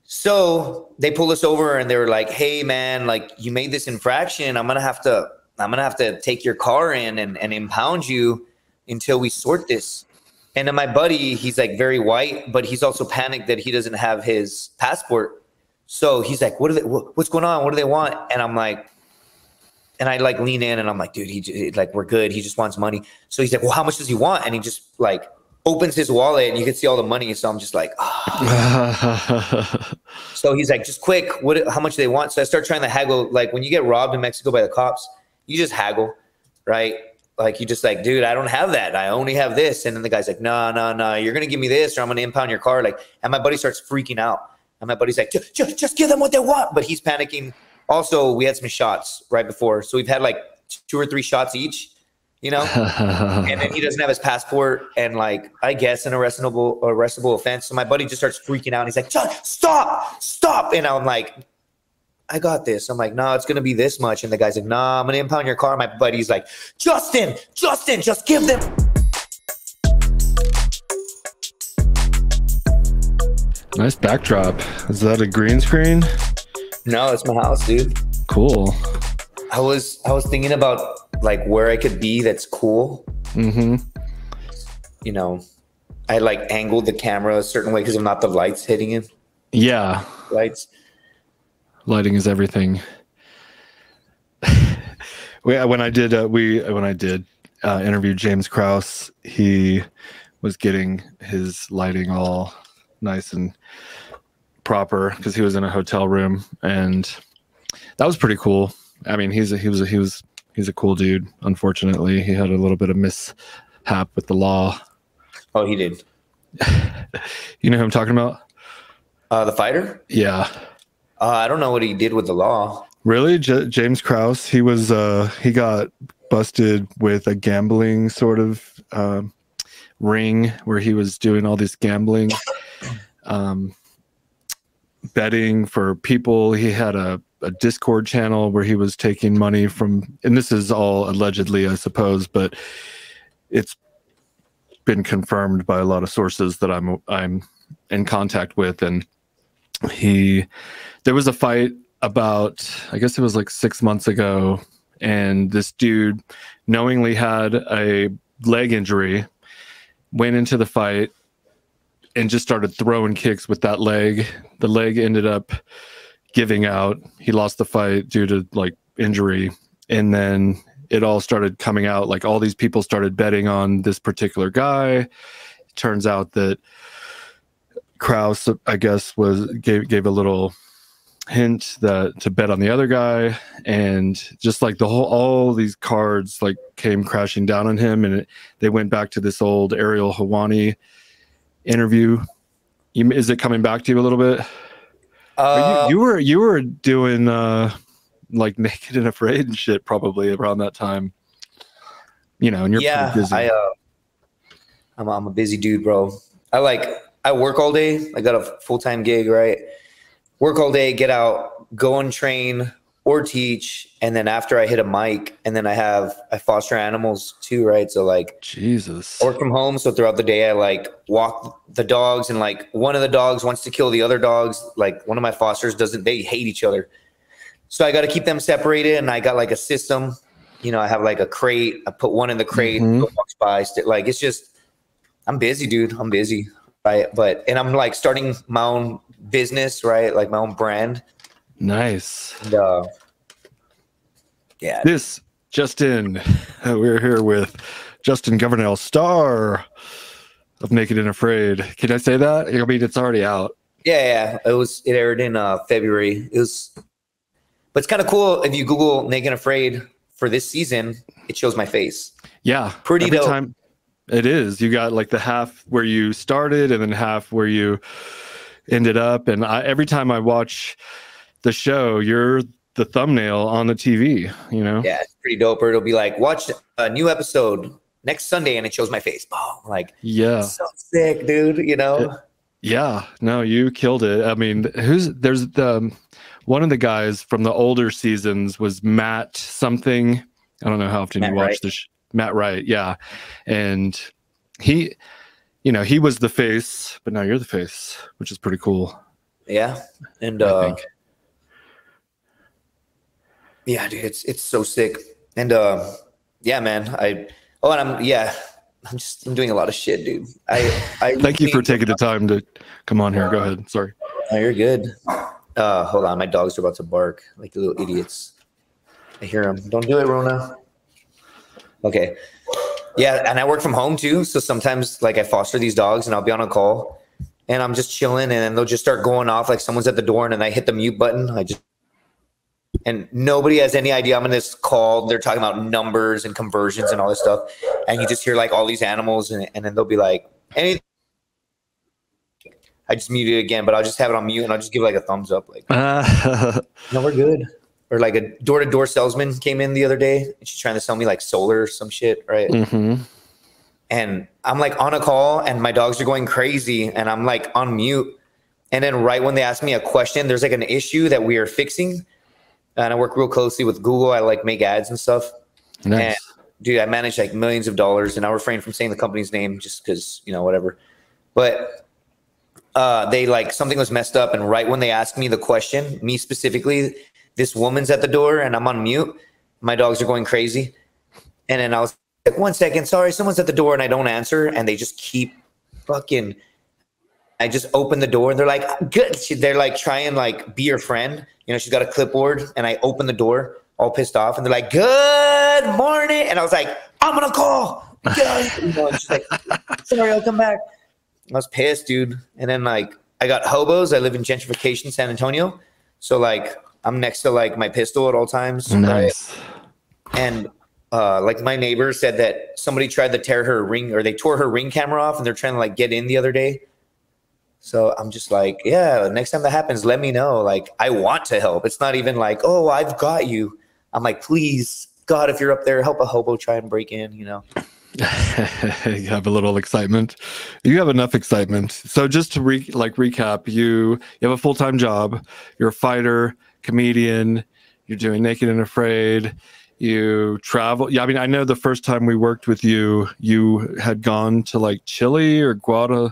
So they pulled us over and they were like, "Hey man, like you made this infraction. I'm gonna have to take your car in and impound you until we sort this." And then my buddy, he's like very white, but he's also panicked that he doesn't have his passport. So he's like, what's going on? What do they want? And I'm like, and I like lean in and I'm like, dude, like, we're good. He just wants money. So he's like, well, how much does he want? And he just like opens his wallet and you can see all the money. So I'm just like, oh. So he's like, just quick, how much do they want? So I start trying to haggle. Like when you get robbed in Mexico by the cops, you just haggle, right? Like you just like, dude, I don't have that. I only have this. And then the guy's like, no, you're going to give me this or I'm going to impound your car. Like, and my buddy starts freaking out. And my buddy's like, just give them what they want. But he's panicking. Also, we had some shots right before. So we've had like 2 or 3 shots each, you know, and then he doesn't have his passport and like, I guess an arrestable offense. So my buddy just starts freaking out. And he's like, John, stop. And I'm like, I got this. I'm like, no, it's going to be this much. And the guy's like, no, I'm going to impound your car. My buddy's like, Justin, just give them. Nice backdrop. Is that a green screen? No, it's my house, dude. Cool. I was thinking about like where I could be that's cool. Mm-hmm. You know, I like angled the camera a certain way because of not the lights hitting it. Yeah. Lights. Lighting is everything. When I did interview James Krause, he was getting his lighting all nice and proper because he was in a hotel room, and that was pretty cool. I mean, he's a cool dude. Unfortunately, he had a little bit of mishap with the law. Oh, he did. You know who I'm talking about? The fighter? Yeah. I don't know what he did with the law. Really? James Krause, he got busted with a gambling sort of ring where he was doing all this gambling, betting for people. He had a Discord channel where he was taking money from, and this is all allegedly, I suppose, but it's been confirmed by a lot of sources that I'm in contact with. And there was a fight about, I guess it was like 6 months ago, and this dude knowingly had a leg injury, went into the fight and just started throwing kicks with that leg. The leg ended up giving out. He lost the fight due to like injury. And then it all started coming out. Like all these people started betting on this particular guy. It turns out that Krause, I guess, gave a little hint to bet on the other guy, and just like all these cards like came crashing down on him, and they went back to this old Ariel Helwani interview. Is it coming back to you a little bit? You were doing like Naked and Afraid and shit probably around that time, you know, and you're pretty busy. I'm a busy dude, bro. I work all day. I got a full-time gig, right? Work all day, get out, go and train or teach. And then after I hit a mic, and then I foster animals too, right? So like, Jesus, I work from home. So throughout the day, I like walk the dogs, and like one of the dogs wants to kill the other dogs. Like one of my fosters they hate each other. So I got to keep them separated. And I got like a system, you know, I have like a crate. I put one in the crate, walks by. Like, it's just, I'm busy, dude. I'm busy. Right. And I'm like starting my own business, right? Like my own brand. Nice. And, yeah. This just in, we're here with Justin Governal, star of Naked and Afraid. Can I say that? I mean, it's already out. Yeah. It aired in February. But it's kind of cool if you Google Naked and Afraid for this season, it shows my face. Yeah. Pretty dope. Time it is. You got like the half where you started and then half where you ended up. And every time I watch the show, you're the thumbnail on the TV, you know? Yeah, it's pretty dope. Or it'll be like, watch a new episode next Sunday, and it shows my face. Boom. Like, yeah. So sick, dude, you know? Yeah. No, you killed it. I mean, there's one of the guys from the older seasons was Matt something. I don't know how often you watch this. Matt Wright, yeah. And he was the face, but now you're the face, which is pretty cool. Yeah. And I think. yeah, dude, it's so sick. And yeah, man. I'm doing a lot of shit, dude. I Thank you for really, taking the time to come on here. Go ahead. Sorry. oh, you're good. Hold on, my dogs are about to bark like little idiots. I hear them. Don't do it, Rona. Okay. Yeah, and I work from home too, so sometimes like I foster these dogs, and I'll be on a call, and I'm just chilling, and then they'll just start going off like someone's at the door, and then I hit the mute button. And nobody has any idea I'm in this call. They're talking about numbers and conversions and all this stuff, and you just hear like all these animals, and then they'll be like, anything. I just mute it again, but I'll just have it on mute, and I'll just give like a thumbs up, like, no, we're good. Or like a door-to-door salesman came in the other day, and she's trying to sell me like solar or some shit, right? Mm-hmm. And I'm like on a call, and my dogs are going crazy, and I'm like on mute. And then right when they ask me a question, there's like an issue that we are fixing. And I work real closely with Google. I like make ads and stuff. Nice. And dude, I manage like millions of dollars, and I'll refrain from saying the company's name just because, whatever. But they like something was messed up. And right when they asked me the question, me specifically, this woman's at the door and I'm on mute. My dogs are going crazy. And then I was like, 1 second, sorry, someone's at the door, and I don't answer. And they just keep fucking, I just open the door and they're like, good. They're like, try and like be your friend. She's got a clipboard, and I open the door all pissed off, and they're like, good morning. And I was like, I'm going to call. And she's like, sorry, I'll come back. I was pissed, dude. And then like, I got hobos. I live in gentrification, San Antonio. So like, I'm next to like my pistol at all times. Nice. Right? And like my neighbor said that somebody tried to tear her ring, or they tore her ring camera off, and they're trying to like get in the other day. So I'm just like, yeah, next time that happens, let me know. Like, I want to help. It's not even like, oh, I've got you. I'm like, please, God, if you're up there, help a hobo try and break in, You have a little excitement. You have enough excitement. So just to recap, you have a full-time job. You're a fighter, comedian. You're doing Naked and Afraid. You travel. Yeah, I mean, I know the first time we worked with you, you had gone to like Chile or Guatemala.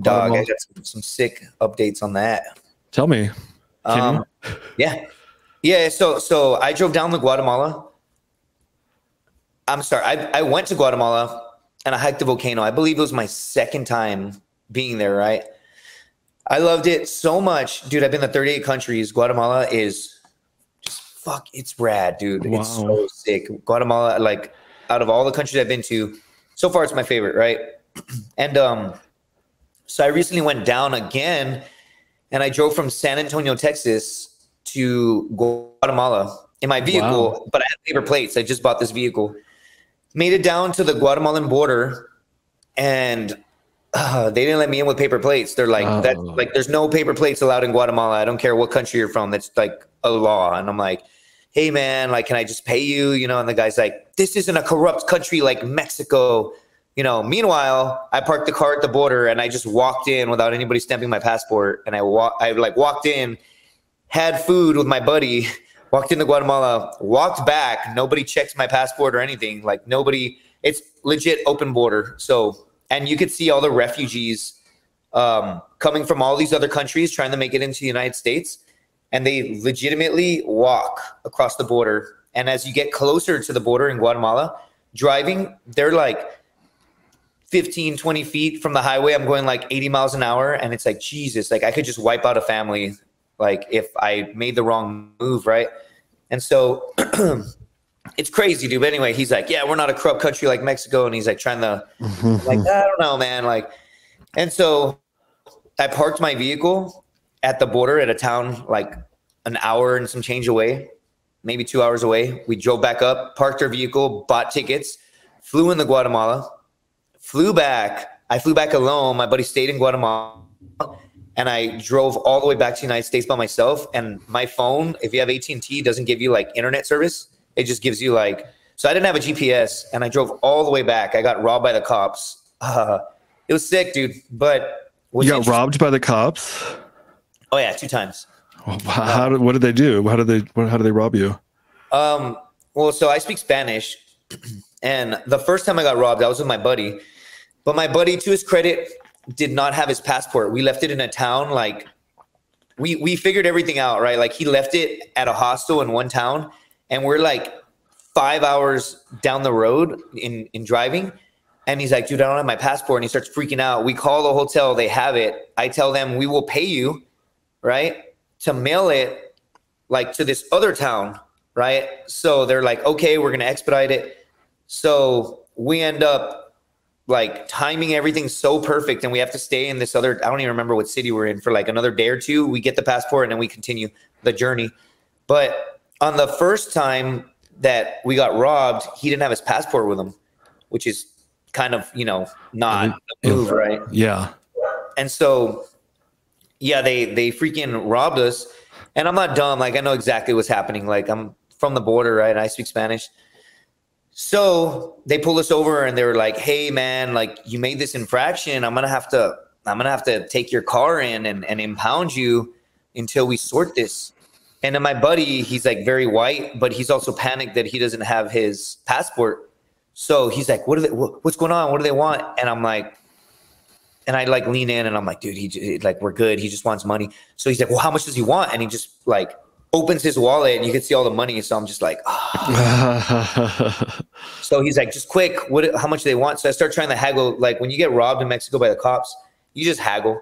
Dog, I got some sick updates on that. Tell me. Yeah. So I drove down to Guatemala. I'm sorry. I went to Guatemala and I hiked the volcano. I believe it was my second time being there, right? I loved it so much. Dude, I've been to 38 countries. Guatemala is fuck, it's rad, dude. Wow. It's so sick. Guatemala, like, out of all the countries I've been to, so far it's my favorite, right? And so I recently went down again, and I drove from San Antonio, Texas to Guatemala in my vehicle. Wow. But I had paper plates. I just bought this vehicle. Made it down to the Guatemalan border, and they didn't let me in with paper plates. They're like, that's like, there's no paper plates allowed in Guatemala. I don't care what country you're from. That's like a law. And I'm like, hey man, like, can I just pay you? And the guy's like, this isn't a corrupt country like Mexico. Meanwhile, I parked the car at the border, and I just walked in without anybody stamping my passport. And I walked in, had food with my buddy, walked into Guatemala, walked back. Nobody checked my passport or anything. Like, nobody, it's legit open border. So, and you could see all the refugees coming from all these other countries trying to make it into the United States. And they legitimately walk across the border. And as you get closer to the border in Guatemala, driving, they're like 15, 20 feet from the highway. I'm going like 80 miles an hour. And it's like, Jesus, like I could just wipe out a family, like if I made the wrong move, right? And so it's crazy, dude. But anyway, he's like, yeah, we're not a corrupt country like Mexico. And he's like trying to, like, I don't know, man. Like, and so I parked my vehicle at the border at a town like an hour and some change away, maybe 2 hours away. We drove back up, parked our vehicle, bought tickets, flew into Guatemala, flew back. I flew back alone. My buddy stayed in Guatemala, and I drove all the way back to the United States by myself. And my phone, if you have AT&T, doesn't give you like internet service. It just gives you like, so I didn't have a GPS, and I drove all the way back. I got robbed by the cops. It was sick, dude. But you got robbed by the cops? Oh yeah, 2 times. What did they do? How did they rob you? Well, so I speak Spanish, and the first time I got robbed, I was with my buddy. But my buddy, to his credit, did not have his passport. We left it in a town like we figured everything out, right? Like he left it at a hostel in one town, and we're like 5 hours down the road in driving. And he's like, dude, I don't have my passport. And he starts freaking out. We call the hotel. They have it. I tell them we will pay you, right, to mail it like to this other town, right? So they're like, okay, we're going to expedite it. So we end up like timing everything so perfect. And we have to stay in this other, I don't even remember what city we're in, for like another day or two. We get the passport and then we continue the journey. But on the first time that we got robbed, he didn't have his passport with him, which is kind of, you know, not a move, right? Yeah. And so, yeah, they freaking robbed us. And I'm not dumb. Like, I know exactly what's happening. Like, I'm from the border, right? And I speak Spanish. So they pulled us over and they were like, hey, man, like, you made this infraction. I'm gonna have to take your car in and impound you until we sort this. And then my buddy, he's like very white, but he's also panicked that he doesn't have his passport. So he's like, what's going on? What do they want? And I'm like, and I like lean in and I'm like, dude, like, we're good. He just wants money. So he's like, well, how much does he want? And he just like opens his wallet and you can see all the money. So I'm just like, oh. So he's like, just quick, how much do they want? So I start trying to haggle. Like when you get robbed in Mexico by the cops, you just haggle,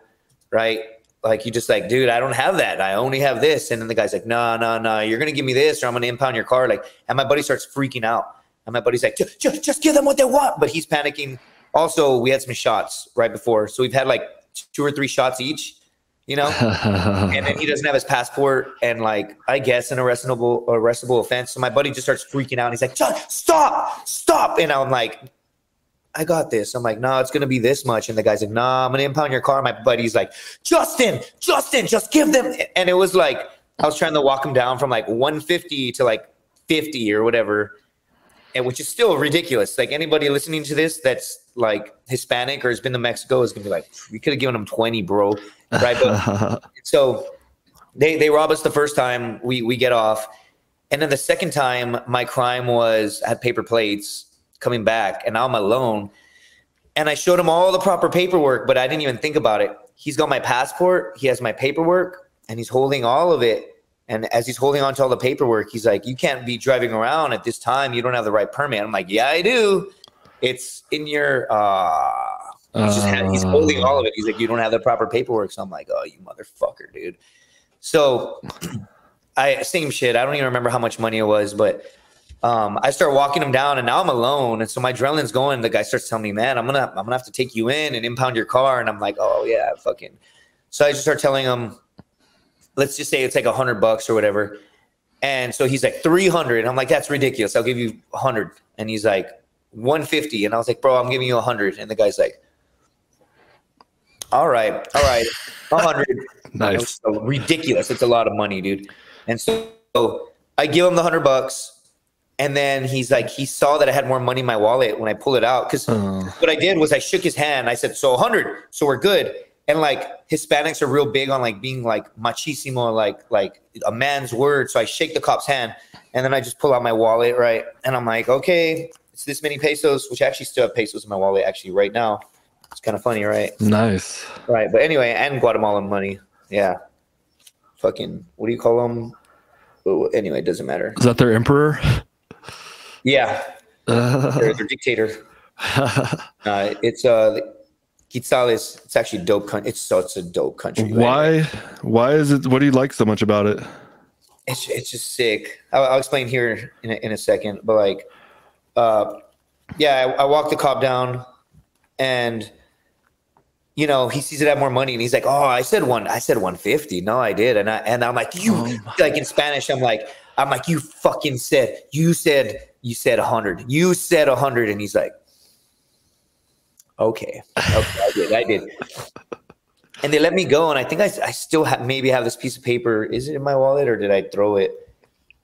right? Like you just like, dude, I don't have that. I only have this. And then the guy's like, no, you're going to give me this or I'm going to impound your car. Like, and my buddy starts freaking out. And my buddy's like, just give them what they want. But he's panicking. Also, we had some shots right before. So we've had like 2 or 3 shots each, you know? And then he doesn't have his passport and like, I guess an arrestable offense. So my buddy just starts freaking out. And he's like, stop. And I'm like, I got this. I'm like, no, it's going to be this much. And the guy's like, no, I'm going to impound your car. My buddy's like, Justin, just give them. And it was like, I was trying to walk him down from like 150 to like 50 or whatever. And which is still ridiculous. Like anybody listening to this that's like Hispanic or has been to Mexico is gonna be like, we could have given them 20, bro. Right. But so they rob us the first time we get off. And then the second time, my crime was I had paper plates coming back and now I'm alone. And I showed him all the proper paperwork, but I didn't even think about it. He's got my passport, he has my paperwork, and he's holding all of it. And as he's holding on to all the paperwork, he's like, you can't be driving around at this time. You don't have the right permit. I'm like, yeah, I do. It's in your, he's holding all of it. He's like, you don't have the proper paperwork. So I'm like, oh, you motherfucker, dude. So same shit. I don't even remember how much money it was, but I start walking him down and now I'm alone. And so my adrenaline's going. The guy starts telling me, man, I'm gonna have to take you in and impound your car. And I'm like, oh yeah, fucking. So I just start telling him, let's just say it's like $100 or whatever. And so he's like 300. And I'm like, that's ridiculous. I'll give you 100. And he's like 150. And I was like, bro, I'm giving you 100. And the guy's like, all right, 100. Nice. So ridiculous. It's a lot of money, dude. And so I give him the $100. And then he's like, he saw that I had more money in my wallet when I pulled it out. Cause what I did was I shook his hand. I said, so 100. So we're good. And like Hispanics are real big on like being like machismo, like a man's word. So I shake the cop's hand and then I just pull out my wallet, right? And I'm like, okay, it's this many pesos, which I actually still have pesos in my wallet actually right now. It's kind of funny, right? Nice. Right. But anyway, and Guatemalan money. Yeah. Fucking, what do you call them? Oh, anyway, it doesn't matter. Is that their emperor? Yeah. They're dictator. It's Quetzales, it's actually a dope country. It's a dope country. Why is it? What do you like so much about it? It's just sick. I'll explain here in a second. But like, yeah, I walked the cop down, and you know he sees it had more money, and he's like, "Oh, I said 150. No, I did." And I'm like, "You like in Spanish?" I'm like, "You fucking said 100. You said 100." And he's like, Okay, I did. And they let me go, and I think I still maybe have this piece of paper. Is it in my wallet, or did I throw it?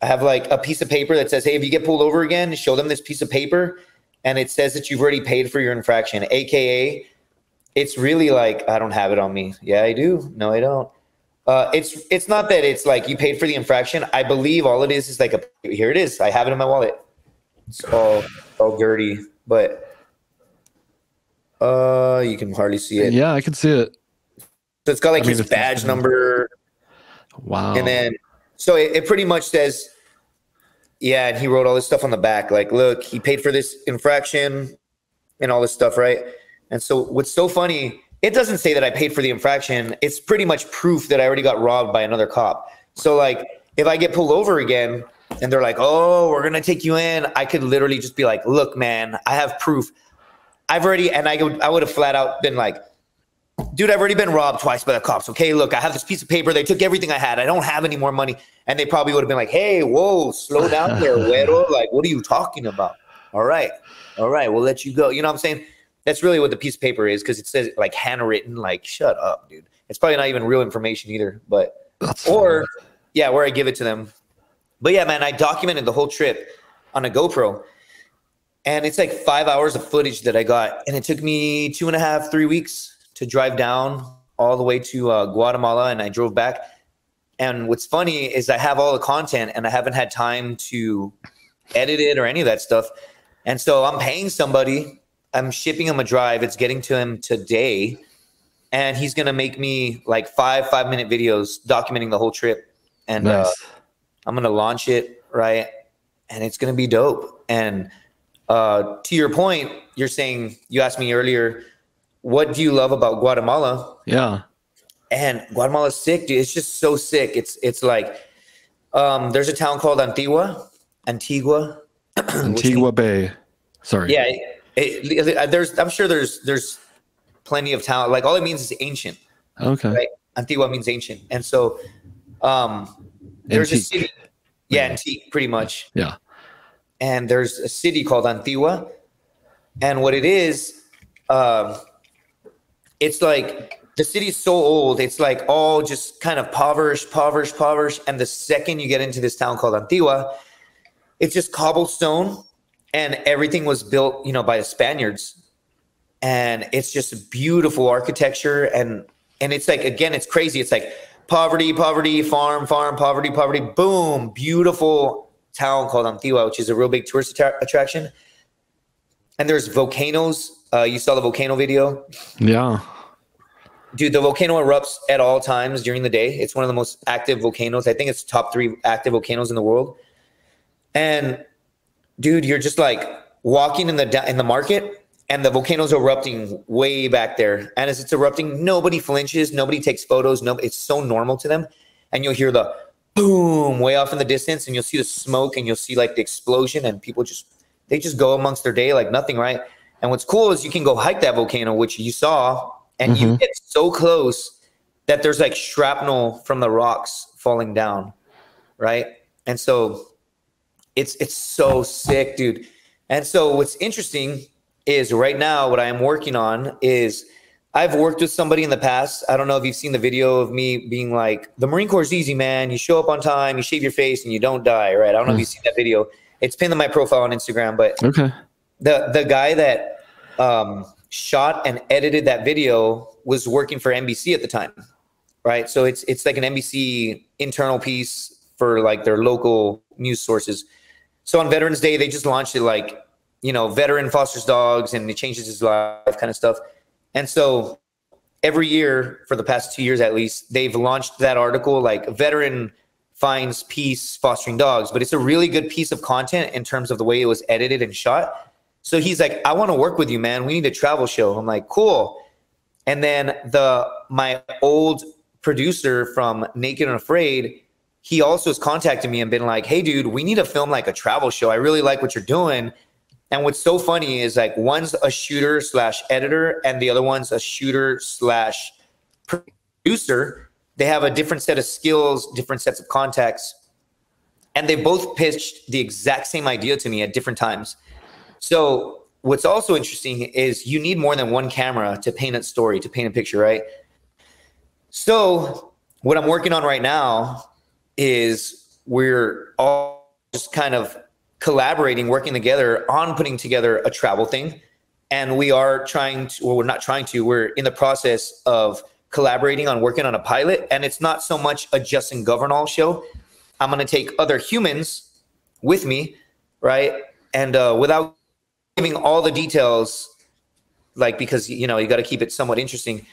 I have like a piece of paper that says, hey, if you get pulled over again, show them this piece of paper, and it says that you've already paid for your infraction, AKA, it's really like, I don't have it on me. Yeah, I do. No, I don't. It's not that it's like you paid for the infraction. I believe all it is like here it is. I have it in my wallet. It's all dirty, but you can hardly see it. Yeah, I can see it. So it's got like his badge number. Wow. And then, so it pretty much says, yeah, and he wrote all this stuff on the back, like, look, he paid for this infraction and all this stuff, right? And so what's so funny, it doesn't say that I paid for the infraction. It's pretty much proof that I already got robbed by another cop. So like, if I get pulled over again and they're like, oh, we're going to take you in, I could literally just be like, look, man, I have proof. I've already, and I would have flat out been like, dude, I've already been robbed twice by the cops. Okay, look, I have this piece of paper. They took everything I had. I don't have any more money. And they probably would have been like, hey, whoa, slow down there, güero. Like, what are you talking about? All right, we'll let you go. You know what I'm saying? That's really what the piece of paper is, because it says like handwritten. Like, shut up, dude. It's probably not even real information either. But or yeah, where I give it to them. But yeah, man, I documented the whole trip on a GoPro. And it's like 5 hours of footage that I got. And it took me 2.5, 3 weeks to drive down all the way to Guatemala. And I drove back. And what's funny is I have all the content and I haven't had time to edit it or any of that stuff. And so I'm paying somebody. I'm shipping him a drive. It's getting to him today. And he's going to make me like 5-minute videos documenting the whole trip. And nice. I'm going to launch it, right? And it's going to be dope. And to your point, you're saying, you asked me earlier, what do you love about Guatemala? Yeah. And Guatemala's sick, dude. It's just so sick. It's like, there's a town called Antigua Bay. Sorry. Yeah. I'm sure there's plenty of town. Like all it means is ancient. Okay. Right? Antigua means ancient. And so, there's antique. a city. Yeah. Antique, pretty much. Yeah. And there's a city called Antigua. And what it is, it's like the city's so old. It's like all just kind of impoverished. And the second you get into this town called Antigua, it's just cobblestone and everything was built, by the Spaniards. And it's just beautiful architecture. And it's like, again, it's crazy. It's like poverty, farm, poverty, boom, beautiful town called Antigua, which is a real big tourist attraction. And there's volcanoes. You saw the volcano video? Yeah. Dude, the volcano erupts at all times during the day. It's one of the most active volcanoes. I think it's top 3 active volcanoes in the world. And dude, you're just like walking in the market and the volcano's erupting way back there. And as it's erupting, nobody flinches, nobody takes photos. It's so normal to them. And you'll hear the boom way off in the distance, and you'll see the smoke and you'll see like the explosion, and people just go amongst their day like nothing, right? And what's cool is you can go hike that volcano, which you saw, and you get so close that there's like shrapnel from the rocks falling down, right? And so it's so sick, dude. And so what's interesting is right now what I am working on is I've worked with somebody in the past. I don't know if you've seen the video of me being like, the Marine Corps is easy, man. You show up on time, you shave your face, and you don't die, right? I don't know if you've seen that video. It's pinned on my profile on Instagram, but okay. The guy that shot and edited that video was working for NBC at the time, right? So it's like an NBC internal piece for like their local news sources. So on Veterans Day, they just launched it like, veteran fosters dogs and it changes his life kind of stuff. And so every year for the past 2 years, at least, they've launched that article, like veteran finds peace fostering dogs, but it's a really good piece of content in terms of the way it was edited and shot. So he's like, I want to work with you, man. We need a travel show. I'm like, cool. And then my old producer from Naked and Afraid, he also has contacted me and been like, hey dude, we need to film like a travel show. I really like what you're doing. And what's so funny is like one's a shooter / editor and the other one's a shooter / producer. They have a different set of skills, different sets of contacts. And they both pitched the exact same idea to me at different times. So what's also interesting is you need more than one camera to paint a story, to paint a picture, right? So what I'm working on right now is we're all just kind of collaborating, working together on putting together a travel thing. And we are we're in the process of collaborating on working on a pilot. And it's not so much a Justin Governal show. I'm going to take other humans with me, right? And without giving all the details, like, because, you got to keep it somewhat interesting.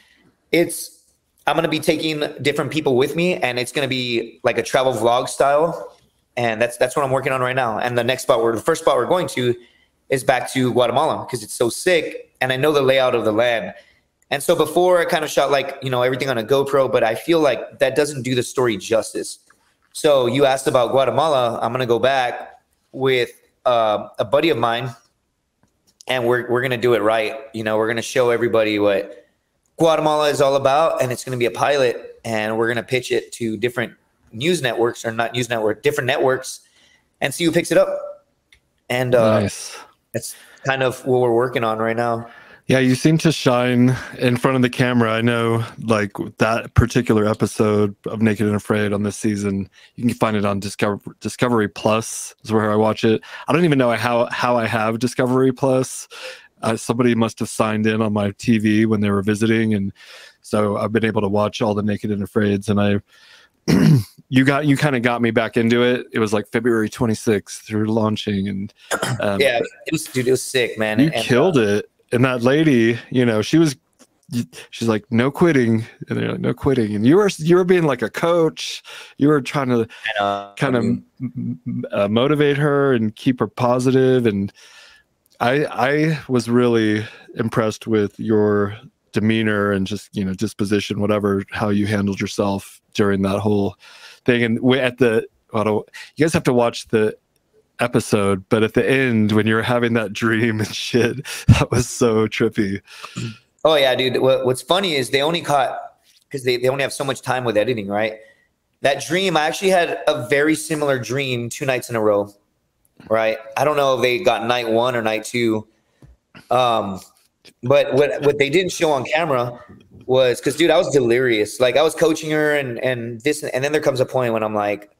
I'm going to be taking different people with me, and it's going to be like a travel vlog style. And that's what I'm working on right now. And the first spot we're going to is back to Guatemala because it's so sick. And I know the layout of the land. And so before I kind of shot like, you know, everything on a GoPro, but I feel like that doesn't do the story justice. So you asked about Guatemala. I'm going to go back with a buddy of mine, and we're going to do it right. You know, we're going to show everybody what Guatemala is all about, and it's going to be a pilot, and we're going to pitch it to different news networks, or not news network, different networks, and see who picks it up. And nice. That's kind of what we're working on right now. Yeah, you seem to shine in front of the camera. I know, like, that particular episode of Naked and Afraid on this season, you can find it on Discovery Plus is where I watch it. I don't even know how I have Discovery Plus. Somebody must have signed in on my TV when they were visiting, and so I've been able to watch all the Naked and Afraids. And you kind of got me back into it. It was like February 26th through launching, and yeah, it was sick, man. You killed it. And that lady, you know, she's like, no quitting. And they're like, no quitting. And you were being like a coach. You were trying to kind of motivate her and keep her positive. And I was really impressed with your demeanor and just, you know, disposition, whatever, how you handled yourself during that whole thing. And you guys have to watch the episode, but at the end when you're having that dream and shit, that was so trippy. Oh yeah, dude. What's funny is they only caught, because they only have so much time with editing, right? That dream, I actually had a very similar dream 2 nights in a row, right? I don't know if they got night 1 or night 2. But what they didn't show on camera was, because dude, I was delirious. Like I was coaching her and this, and then there comes a point when I'm like,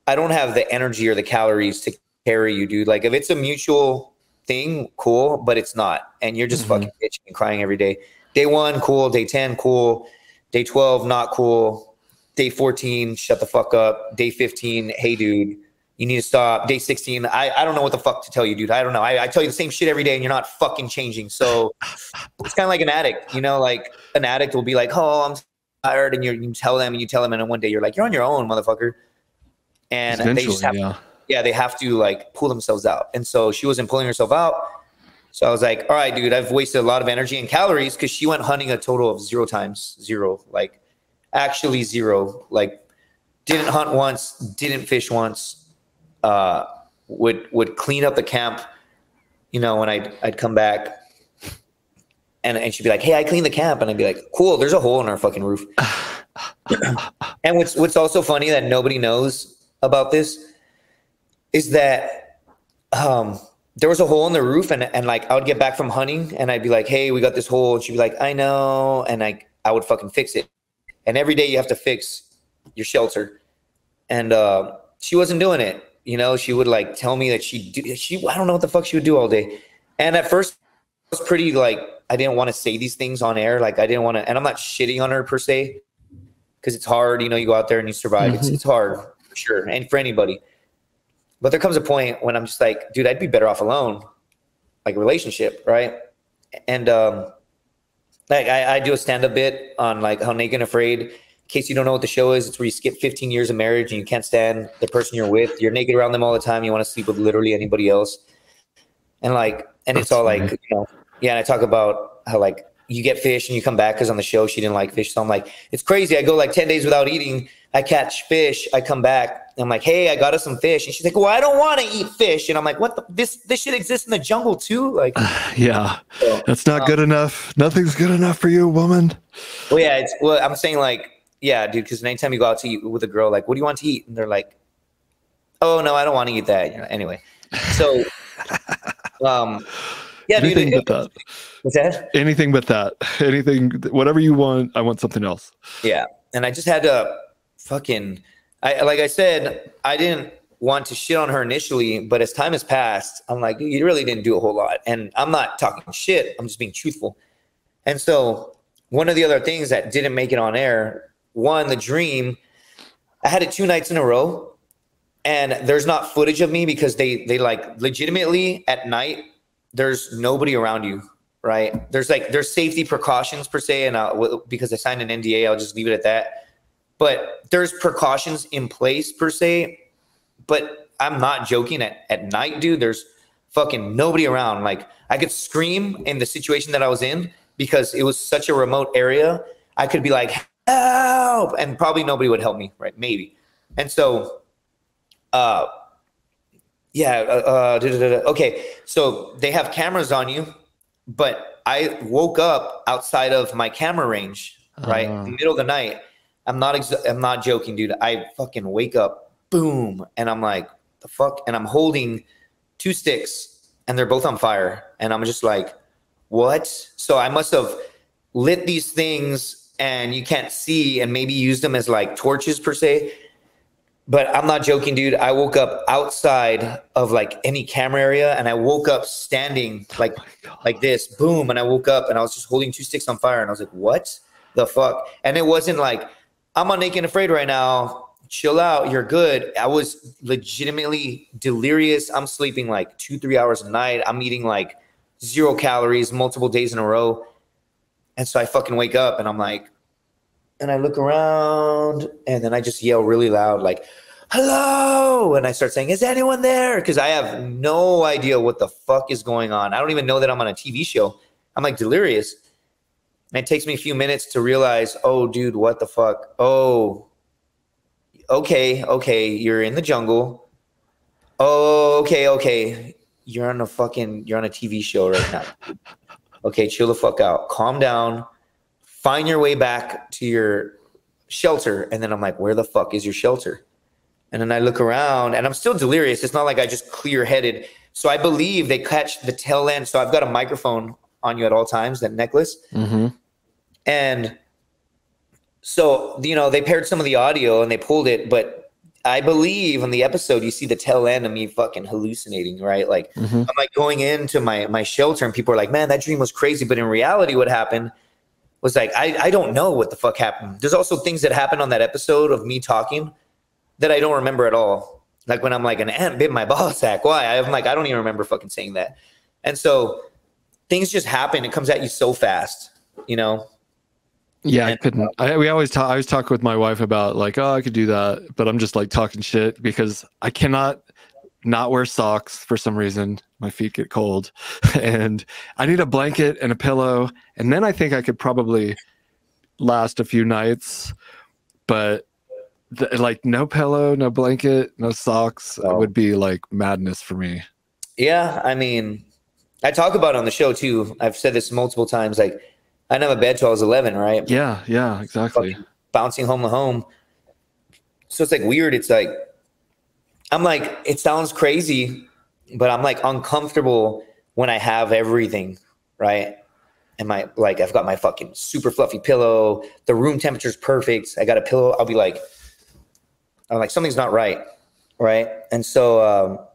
I don't have the energy or the calories to carry you, dude. Like if it's a mutual thing, cool, but it's not, and you're just fucking bitching and crying every day. Day 1, cool. Day 10, cool. Day 12, not cool. Day 14, shut the fuck up. Day 15, hey dude, you need to stop. Day 16, I don't know what the fuck to tell you, dude. I don't know. I tell you the same shit every day and you're not fucking changing. So it's kind of like an addict, you know, like an addict will be like, oh, I'm tired, and you tell them, and then one day you're like, you're on your own, motherfucker. And they just have they have to like pull themselves out. And so she wasn't pulling herself out. So I was like, all right, dude, I've wasted a lot of energy and calories, because she went hunting a total of 0 times. 0, like actually 0, like didn't hunt once, didn't fish once, would clean up the camp, you know, when I'd come back, and she'd be like, hey, I cleaned the camp. And I'd be like, cool, there's a hole in our fucking roof. And what's also funny that nobody knows about this is that there was a hole in the roof, and like I would get back from hunting and I'd be like, hey, we got this hole, and she'd be like, I know, and I would fucking fix it. And every day you have to fix your shelter, and she wasn't doing it. You know, she would like tell me that I don't know what the fuck she would do all day. And at first I was pretty like, I didn't want to say these things on air, like I didn't want to, and I'm not shitting on her per se, because it's hard, you know, you go out there and you survive. It's hard for sure, and for anybody. But there comes a point when I'm just like, dude, I'd be better off alone, like a relationship, right? And like I do a stand-up bit on like how Naked and Afraid. In case you don't know what the show is, it's where you skip 15 years of marriage and you can't stand the person you're with. You're naked around them all the time. You want to sleep with literally anybody else. And like, and it's all like, you know, yeah. And I talk about how like you get fish and you come back, because on the show she didn't like fish. So I'm like, it's crazy. I go like 10 days without eating. I catch fish. I come back. I'm like, hey, I got us some fish. And she's like, well, I don't want to eat fish. And I'm like, what? This shit exists in the jungle too? Like, yeah, that's not good enough. Nothing's good enough for you, woman. Well, yeah, I'm saying like, yeah, dude, because anytime you go out to eat with a girl, like, what do you want to eat? And they're like, oh no, I don't want to eat that. You know, anyway, so, yeah, anything dude. But that. What's that? Anything but that. Anything, whatever you want. I want something else. Yeah, and I just had to fucking. Like I said, I didn't want to shit on her initially, but as time has passed, I'm like, you really didn't do a whole lot. And I'm not talking shit. I'm just being truthful. And so one of the other things that didn't make it on air, one, the dream, I had it 2 nights in a row, and there's not footage of me because they like legitimately at night, there's nobody around you. right? There's safety precautions per se, and because I signed an NDA, I'll just leave it at that. But there's precautions in place per se. But I'm not joking. At night, dude, there's fucking nobody around. Like, I could scream in the situation that I was in because it was such a remote area. I could be like, help, and probably nobody would help me, right? Maybe. And so, okay. So they have cameras on you, but I woke up outside of my camera range, right? In the middle of the night. I'm not joking, dude. I fucking wake up, boom, and I'm like, the fuck? And I'm holding 2 sticks, and they're both on fire, and I'm just like, what? So I must have lit these things, and you can't see, and maybe used them as like torches per se. But I'm not joking, dude. I woke up outside of like any camera area, and I woke up standing like this, boom, and I woke up, and I was just holding 2 sticks on fire, and I was like, what the fuck? And it wasn't like, I'm on Naked and Afraid right now. Chill out. You're good. I was legitimately delirious. I'm sleeping like 2-3 hours a night. I'm eating like 0 calories multiple days in a row. And so I fucking wake up and I'm like, and I look around and then I just yell really loud, like, hello. And I start saying, is anyone there? Because I have no idea what the fuck is going on. I don't even know that I'm on a TV show. I'm like delirious. And it takes me a few minutes to realize, oh, dude, what the fuck? Oh, okay, you're in the jungle. Oh, okay, you're on a TV show right now. Okay, chill the fuck out. Calm down. Find your way back to your shelter. And then I'm like, where the fuck is your shelter? And then I look around, and I'm still delirious. It's not like I just clear-headed. So I believe they catch the tail end. So I've got a microphone on you at all times, that necklace. Mm-hmm. And so, they paired some of the audio and they pulled it, but I believe in the episode, you see the tail end of me fucking hallucinating, right? Like, I'm like going into my shelter and people are like, man, that dream was crazy. But in reality, what happened was like, I don't know what the fuck happened. There's also things that happened on that episode of me talking that I don't remember at all. Like when I'm like, an ant bit my ball sack. Why? I'm like, I don't even remember fucking saying that. And so things just happen. It comes at you so fast, Yeah, I couldn't. I was talking with my wife about like, oh, I could do that, but I'm just like talking shit because I cannot not wear socks for some reason. My feet get cold, and I need a blanket and a pillow, and then I think I could probably last a few nights. But like, no pillow, no blanket, no socks would be like madness for me. Yeah, I mean, I talk about it on the show too. I've said this multiple times, like, I didn't have a bed till I was 11, right? Yeah, exactly. Fucking bouncing home to home. So it's like weird. It's like, I'm like, it sounds crazy, but I'm like uncomfortable when I have everything, right? And I've got my fucking super fluffy pillow. The room temperature's perfect. I got a pillow. I'm like, something's not right, right? And so,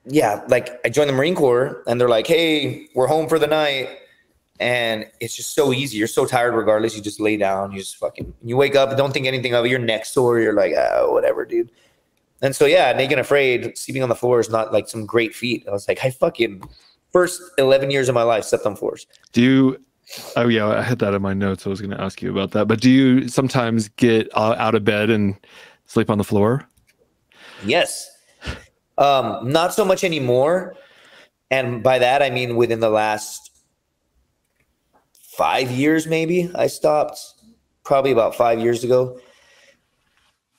like I joined the Marine Corps and they're like, hey, we're home for the night. And it's just so easy. You're so tired regardless. You just lay down. You wake up and don't think anything of it. Your neck's sore. You're like, oh, whatever, dude. And so, yeah, Naked and Afraid, sleeping on the floor is not like some great feat. I was like, I fucking first 11 years of my life slept on floors. Oh, yeah, I had that in my notes. I was going to ask you about that. But do you sometimes get out of bed and sleep on the floor? Yes. Not so much anymore. And by that, I mean within the last 5 years, maybe. I stopped probably about 5 years ago.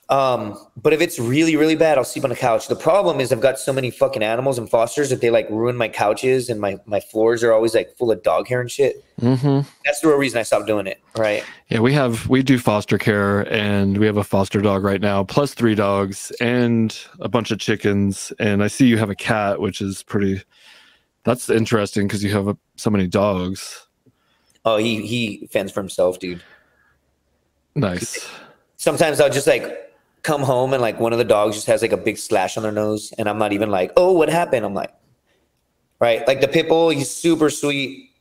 But if it's really, really bad, I'll sleep on the couch. The problem is I've got so many fucking animals and fosters that they like ruin my couches, and my floors are always like full of dog hair and shit. Mm-hmm. That's the real reason I stopped doing it. Right. Yeah. We do foster care, and we have a foster dog right now, plus 3 dogs and a bunch of chickens. And I see you have a cat, which is that's interesting because you have so many dogs. Oh, he fends for himself, dude. Nice. Sometimes I'll just like come home and like one of the dogs just has like a big slash on their nose, and I'm not even like, oh, what happened? I'm like, right. Like the pit bull, he's super sweet,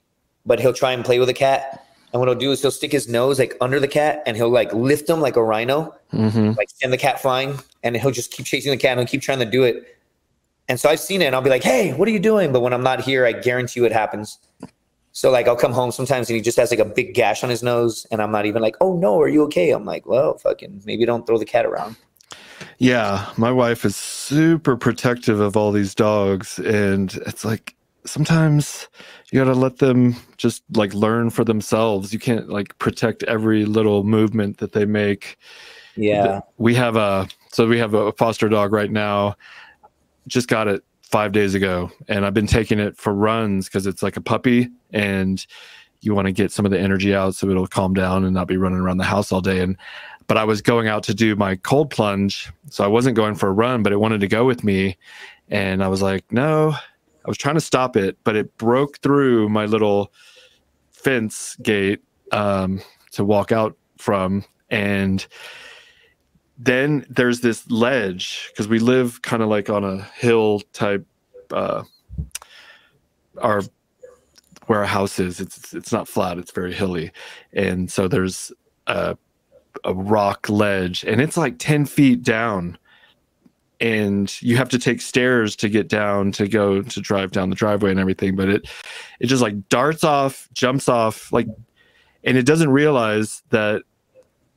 but he'll try and play with a cat. And what he'll do is he'll stick his nose like under the cat and he'll like lift him like a rhino, like send the cat flying, and he'll just keep chasing the cat and he'll keep trying to do it. And so I've seen it and I'll be like, hey, what are you doing? But when I'm not here, I guarantee you it happens. So like I'll come home sometimes and he just has like a big gash on his nose, and I'm not even like, oh no, are you okay? I'm like, well, fucking maybe don't throw the cat around. Yeah, my wife is super protective of all these dogs, and it's like sometimes you gotta let them just like learn for themselves. You can't like protect every little movement that they make. Yeah. We have a foster dog right now. Just got it 5 days ago, and I've been taking it for runs because it's like a puppy, and you want to get some of the energy out so it'll calm down and not be running around the house all day. But I was going out to do my cold plunge, so I wasn't going for a run, but it wanted to go with me, and I was like, no. I was trying to stop it, but it broke through my little fence gate to walk out from, and then there's this ledge because we live kind of like on a hill type where our house is. It's not flat, it's very hilly, and so there's a rock ledge, and it's like 10 feet down, and you have to take stairs to get down to go to drive down the driveway and everything, but it just like darts off, jumps off, like, and it doesn't realize that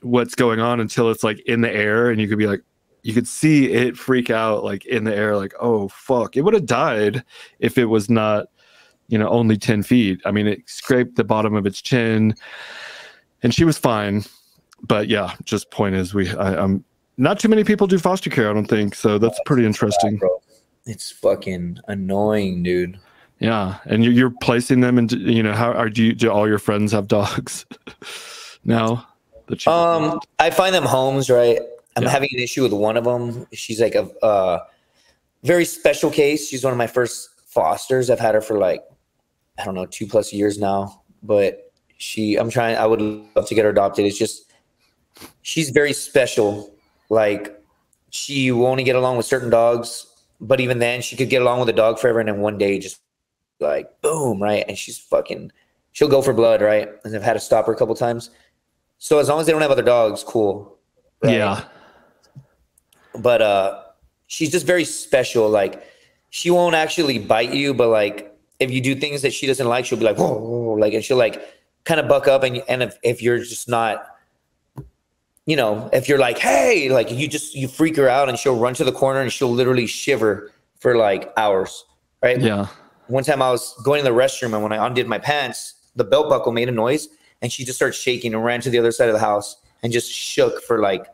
what's going on until it's like in the air, and you could be like, you could see it freak out like in the air, like, oh fuck, it would have died if it was not, only 10 feet. I mean, it scraped the bottom of its chin and she was fine. But yeah, just point is I'm not too many people do foster care, I don't think. So that's pretty interesting. It's fucking annoying, dude. Yeah. And you're placing them into, do all your friends have dogs now? I find them homes, right? I'm having an issue with one of them. She's like a very special case. She's one of my first fosters. I've had her for like, I don't know, 2+ years now. But I would love to get her adopted. It's just, she's very special. Like, she will only get along with certain dogs, but even then, she could get along with a dog forever, and then one day, just like boom, right? And she'll go for blood, right? And I've had to stop her a couple times. So as long as they don't have other dogs, cool. Right? Yeah. But she's just very special. Like, she won't actually bite you, but like if you do things that she doesn't like, she'll be like, whoa, like, and she'll like kind of buck up, and if you're just not, if you're like, hey, like you freak her out, and she'll run to the corner and she'll literally shiver for like hours, right? Yeah. One time I was going to the restroom, and when I undid my pants, the belt buckle made a noise, and she just started shaking and ran to the other side of the house and just shook for like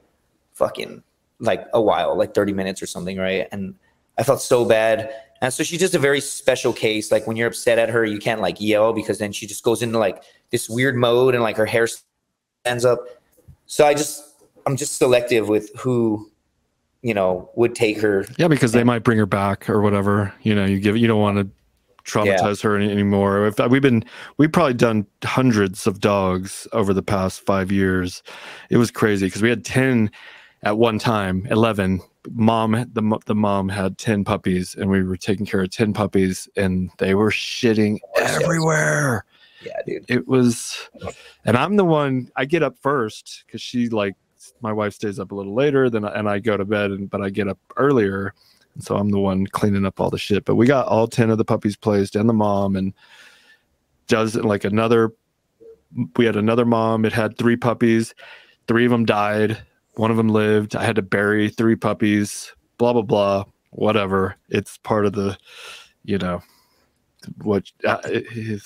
fucking like a while, like 30 minutes or something, right? And I felt so bad. And so she's just a very special case. Like, when you're upset at her, you can't like yell, because then she just goes into like this weird mode, and like her hair stands up. So I'm just selective with who, would take her. Yeah, because they might bring her back or whatever. You don't want to traumatize her anymore. We've probably done hundreds of dogs over the past 5 years. It was crazy because we had 10 at one time, 11. The mom had 10 puppies, and we were taking care of 10 puppies, and they were shitting everywhere. Yeah, dude. It was, and I'm the one, I get up first because my wife stays up a little later and I go to bed, but I get up earlier. And so I'm the one cleaning up all the shit. But we got all 10 of the puppies placed, and the mom, and we had another mom. It had 3 puppies. 3 of them died. 1 of them lived. I had to bury 3 puppies, blah, blah, blah, whatever. It's part of the, it's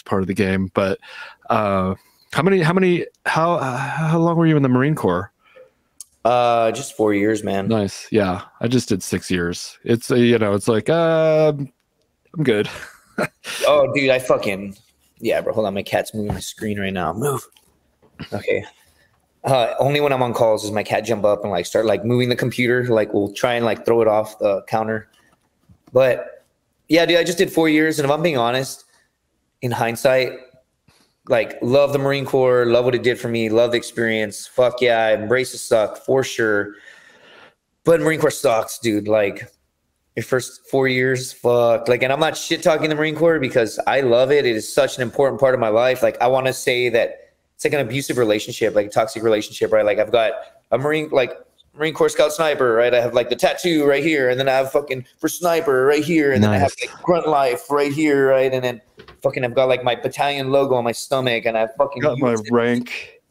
part of the game. But how long were you in the Marine Corps? Just 4 years, man. Nice. Yeah. I just did 6 years. It's it's like, I'm good. Oh, dude, yeah, bro. Hold on. My cat's moving the screen right now. Move. Okay. Only when I'm on calls does my cat jump up and like start like moving the computer. Like, we'll try and like throw it off the counter. But yeah, dude, I just did 4 years. And if I'm being honest, in hindsight, like, love the Marine Corps, love what it did for me, love the experience. Fuck yeah, I embrace the suck for sure. But Marine Corps sucks, dude. Like, your first 4 years, fuck. Like, and I'm not shit talking the Marine Corps because I love it. It is such an important part of my life. Like, I want to say that it's like an abusive relationship, like a toxic relationship, right? Like, I've got a Marine Corps Scout Sniper, right? I have like the tattoo right here, and then I have fucking for Sniper right here, and then I have like Grunt Life right here, right? And then fucking I've got like my battalion logo on my stomach, and I fucking Got my rank.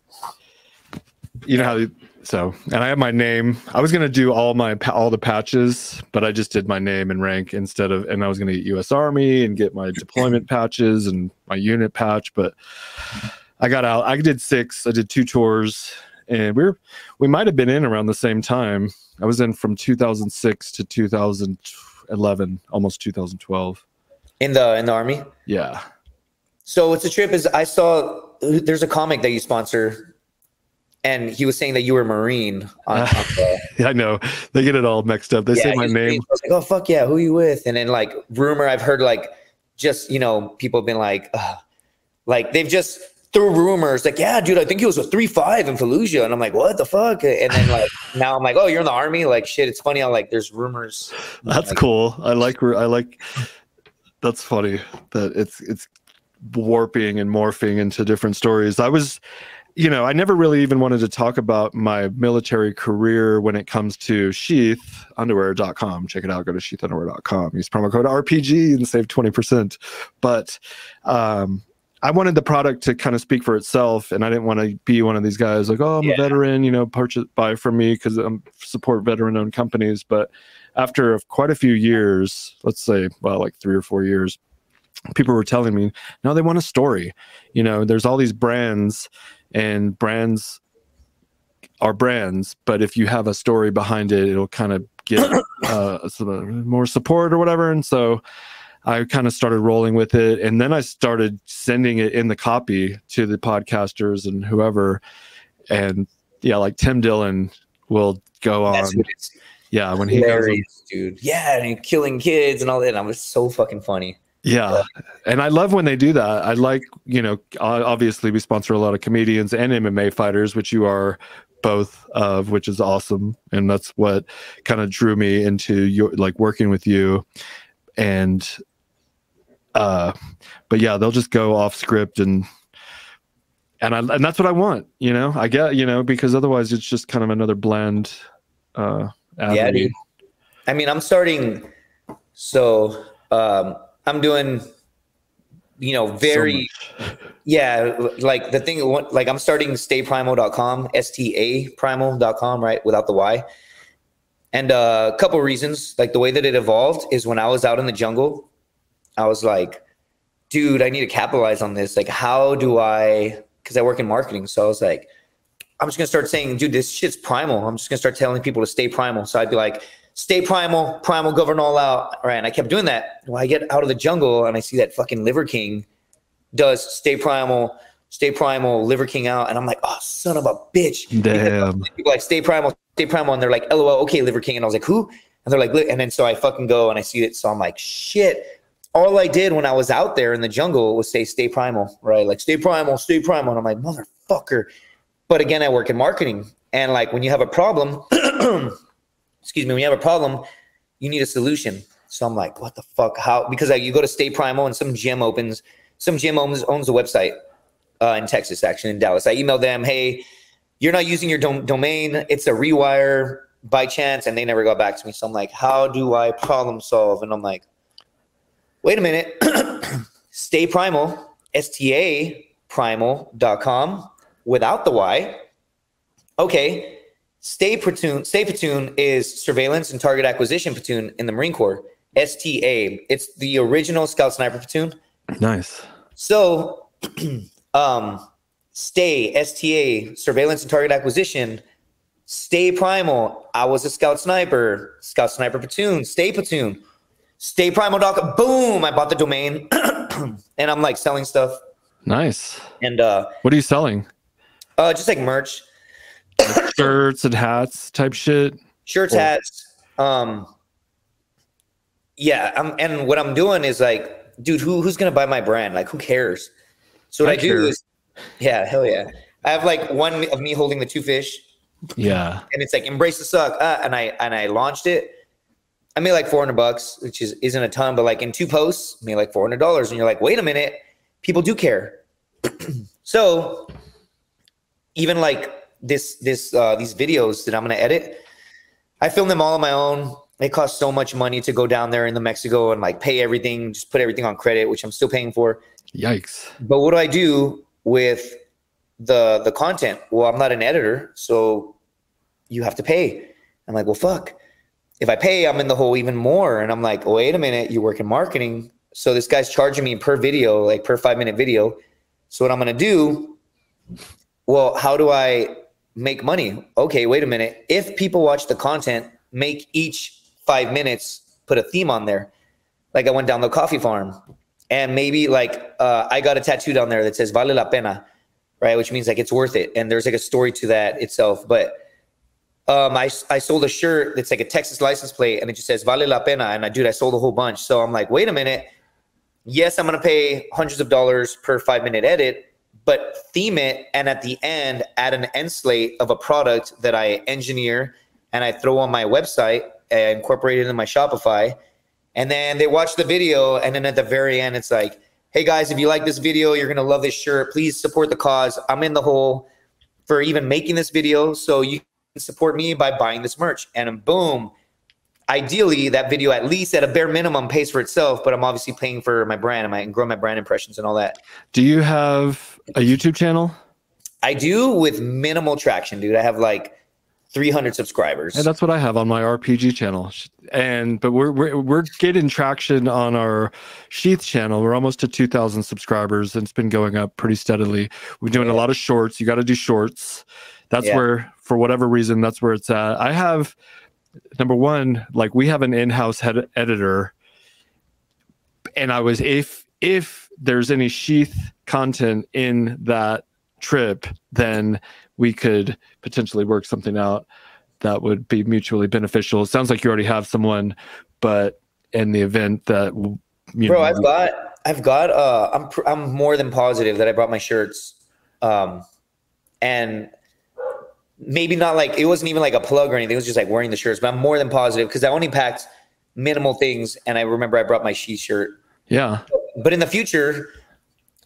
You know how, so, and I have my name. I was gonna do all the patches, but I just did my name and rank instead of, and I was gonna get U.S. Army and get my deployment patches and my unit patch, but I got out. I did 6. I did 2 tours, and we might have been in around the same time. I was in from 2006 to 2011, almost 2012. In the Army. Yeah. So what's the trip is I saw there's a comic that you sponsor. And he was saying that you were a Marine. Yeah, I know. They get it all mixed up. They say my name. I was like, oh, fuck yeah, who are you with? And then, like, rumor, I've heard, like, just, you know, people have been like, they've just threw rumors, like, yeah, dude, I think he was a 3.5 in Fallujah. And I'm like, what the fuck? And then, like, now I'm like, oh, you're in the Army? Like, shit, it's funny how, like, there's rumors. That's like, cool. I like, that's funny that it's warping and morphing into different stories. I was, you know, I never really even wanted to talk about my military career when it comes to SHEATH.underwear.com. Check it out. Go to SHEATH.underwear.com. Use promo code RPG and save 20%. But I wanted the product to kind of speak for itself, and I didn't want to be one of these guys like, oh, I'm a veteran, you know, buy from me because I support veteran-owned companies. But after quite a few years, let's say, well, like 3 or 4 years, people were telling me, no, they want a story. You know, there's all these brands, and brands are brands, but if you have a story behind it, it'll kind of get more support or whatever. And so I kind of started rolling with it, and then I started sending it in the copy to the podcasters and whoever. And yeah, like Tim Dillon will go on. Yeah, when he goes, dude. Yeah, and killing kids and all that. And I was so fucking funny. Yeah. And I love when they do that. I like, you know, obviously we sponsor a lot of comedians and MMA fighters, which you are both of, which is awesome. And that's what kind of drew me into your, like, working with you. And, but yeah, they'll just go off script and that's what I want, you know, I get, you know, because otherwise it's just kind of another bland, yeah, dude. I mean, I'm starting, so, I'm doing, you know, very, yeah, like the thing, like I'm starting stayprimal.com, staprimal.com, right, without the Y. And a couple of reasons, like the way that it evolved is when I was out in the jungle, I was like, dude, I need to capitalize on this. Like, how do I, because I work in marketing. So I was like, I'm just going to start saying, dude, this shit's primal. I'm just going to start telling people to stay primal. So I'd be like, stay primal, Governal all out. Right. And I kept doing that. When I get out of the jungle and I see that fucking Liver King does stay primal, Liver King out. And I'm like, oh, son of a bitch. Damn. People like stay primal. And they're like, LOL, okay, Liver King. And I was like, who? And they're like, and then so I fucking go and I see it. So I'm like, shit. All I did when I was out there in the jungle was say, stay primal, right? Like, stay primal. And I'm like, motherfucker. But again, I work in marketing. And like, when you have a problem, excuse me, when you have a problem, you need a solution. So I'm like, what the fuck? How? Because you go to Stay Primal and some gym owns the website in Texas, actually, in Dallas. I emailed them, hey, you're not using your domain. It's a rewire by chance. And they never got back to me. So I'm like, how do I problem solve? And I'm like, wait a minute. Stay Primal, staprimal.com without the Y. Okay. Stay platoon is surveillance and target acquisition platoon in the Marine Corps. STA. It's the original Scout Sniper platoon. Nice. So, Stay, STA, surveillance and target acquisition. Stay Primal. I was a Scout Sniper platoon. Stay platoon. Stay Primal.com. Boom! I bought the domain, and I'm like selling stuff. Nice. And what are you selling? Just like merch. Shirts and hats type shit. Shirts, hats. Yeah. And what I'm doing is like, dude, who's gonna buy my brand? Like, who cares? So what I do is, yeah, hell yeah. I have like one of me holding the 2 fish. Yeah. And it's like, embrace the suck. And I launched it. I made like $400, which isn't a ton, but like in 2 posts, I made like $400. And you're like, wait a minute, people do care. So even like these videos that I'm going to edit, I film them all on my own. it costs so much money to go down there in the Mexico and like pay everything, just put everything on credit, which I'm still paying for. Yikes. But what do I do with the content? Well, I'm not an editor, so you have to pay. I'm like, well, fuck. If I pay, I'm in the hole even more. And I'm like, wait a minute, you work in marketing. So this guy's charging me per video, like per 5-minute video. So what I'm going to do, well, how do I make money? Okay, wait a minute. If people watch the content, make each 5 minutes, put a theme on there. Like I went down the coffee farm and maybe like I got a tattoo down there that says vale la pena, right? Which means like it's worth it. And there's like a story to that itself. But I sold a shirt that's like a Texas license plate and it just says vale la pena. And I sold a whole bunch. So I'm like, wait a minute. Yes, I'm going to pay hundreds of dollars per 5-minute edit, but theme it. And at the end, add an end slate of a product that I engineer and I throw on my website and incorporate it in my Shopify. And then they watch the video. And then at the very end, it's like, hey guys, if you like this video, you're going to love this shirt. Please support the cause. I'm in the hole for even making this video. So you can support me by buying this merch. And boom. Ideally, that video, at least at a bare minimum, pays for itself, but I'm obviously paying for my brand and grow my brand impressions and all that. Do you have a YouTube channel? I do, with minimal traction, dude. I have like 300 subscribers. And that's what I have on my RPG channel. But we're getting traction on our SHEATH channel. We're almost to 2,000 subscribers, and it's been going up pretty steadily. We're doing a lot of shorts. You got to do shorts. That's where, for whatever reason, that's where it's at. I have. Number one, like we have an in-house editor, and I was if there's any SHEATH content in that trip, then we could potentially work something out that would be mutually beneficial. It sounds like you already have someone, but in the event that I'm more than positive that I brought my shirts, and maybe not like, it wasn't even like a plug or anything. It was just like wearing the shirts, but I'm more than positive because I only packed minimal things. And I remember I brought my SHEATH shirt. Yeah. But in the future,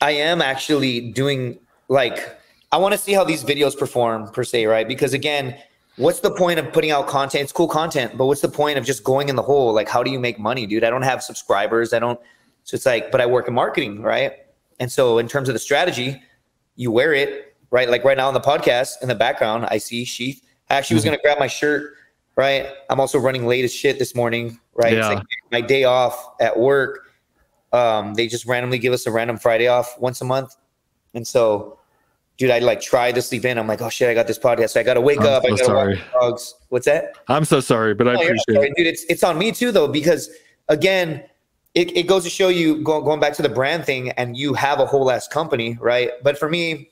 I am actually doing like, I want to see how these videos perform per se, right? Because again, what's the point of putting out content? It's cool content, but what's the point of just going in the hole? Like, how do you make money, dude? I don't have subscribers. So it's like, but I work in marketing, right? And so in terms of the strategy, you wear it. Right, like right now on the podcast, in the background, I see SHEATH. I actually was going to grab my shirt, right? I'm also running late as shit this morning, right? Yeah. It's like my day off at work. They just randomly give us a random Friday off once a month. And so, dude, I like try to sleep in. I'm like, oh shit, I got this podcast. So I got to wake up. I got to walk the dogs. What's that? I'm so sorry, but I appreciate it. Dude, it's on me too, though, because again, it goes to show you, going back to the brand thing, and you have a whole ass company, right? But for me,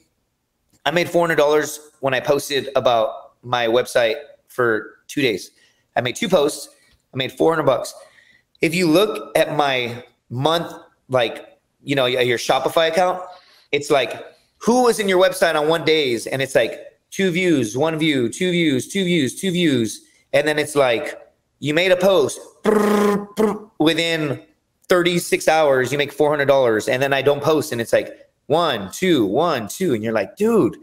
I made $400 when I posted about my website for 2 days. I made 2 posts. I made $400. If you look at my month, like, you know, your Shopify account, it's like, who was in your website on 1 day? And it's like 2 views, 1 view, 2 views, 2 views, 2 views. And then it's like, you made a post within 36 hours, you make $400. And then I don't post. And it's like, 1, 2, 1, 2. And you're like, dude,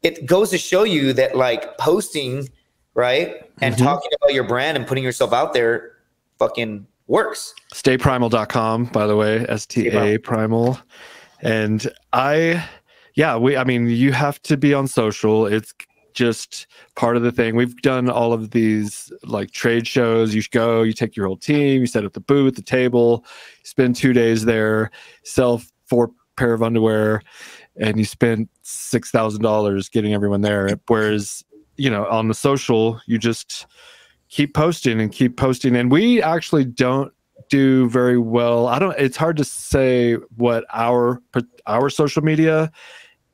it goes to show you that like posting, right? And talking about your brand and putting yourself out there fucking works. Stayprimal.com, by the way, STA Primal. And I mean, you have to be on social. It's just part of the thing. We've done all of these like trade shows. You go, you take your whole team, you set up the booth, the table, spend 2 days there, sell 4 pair of underwear, and you spend $6,000 getting everyone there. Whereas, you know, on the social, you just keep posting and keep posting. And we actually don't do very well. It's hard to say what our social media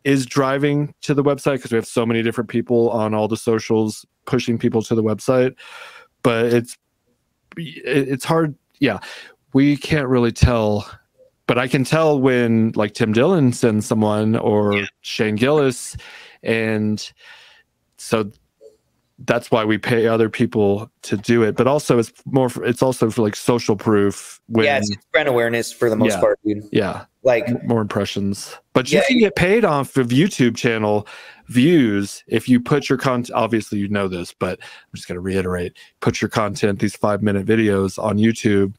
is driving to the website, because we have so many different people on all the socials pushing people to the website. But it's hard. Yeah, we can't really tell. But I can tell when like Tim Dillon sends someone, or Shane Gillis. And so that's why we pay other people to do it. But also it's also for like social proof. It's brand awareness for the most part, dude. Yeah. Like more impressions. But you can get paid off of YouTube channel views if you put your content, obviously you know this, but I'm just going to reiterate, put your content, these 5-minute videos on YouTube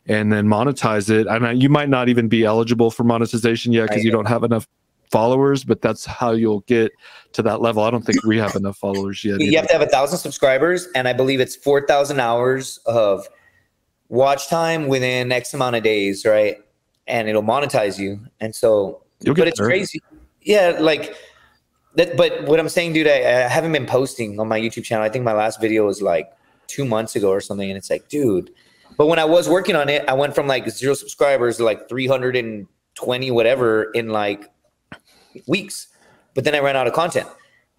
and then monetize it. And you might not even be eligible for monetization yet because you don't have enough followers, but that's how you'll get to that level. I don't think we have enough followers yet. You have to have 1,000 subscribers, and I believe it's 4,000 hours of watch time within X amount of days, right? And it'll monetize you. And so, but it's crazy. Yeah, like that. But what I'm saying, dude, I haven't been posting on my YouTube channel. I think my last video was like 2 months ago or something. And it's like, dude. But when I was working on it, I went from like 0 subscribers to like 320 whatever in like weeks. But then I ran out of content.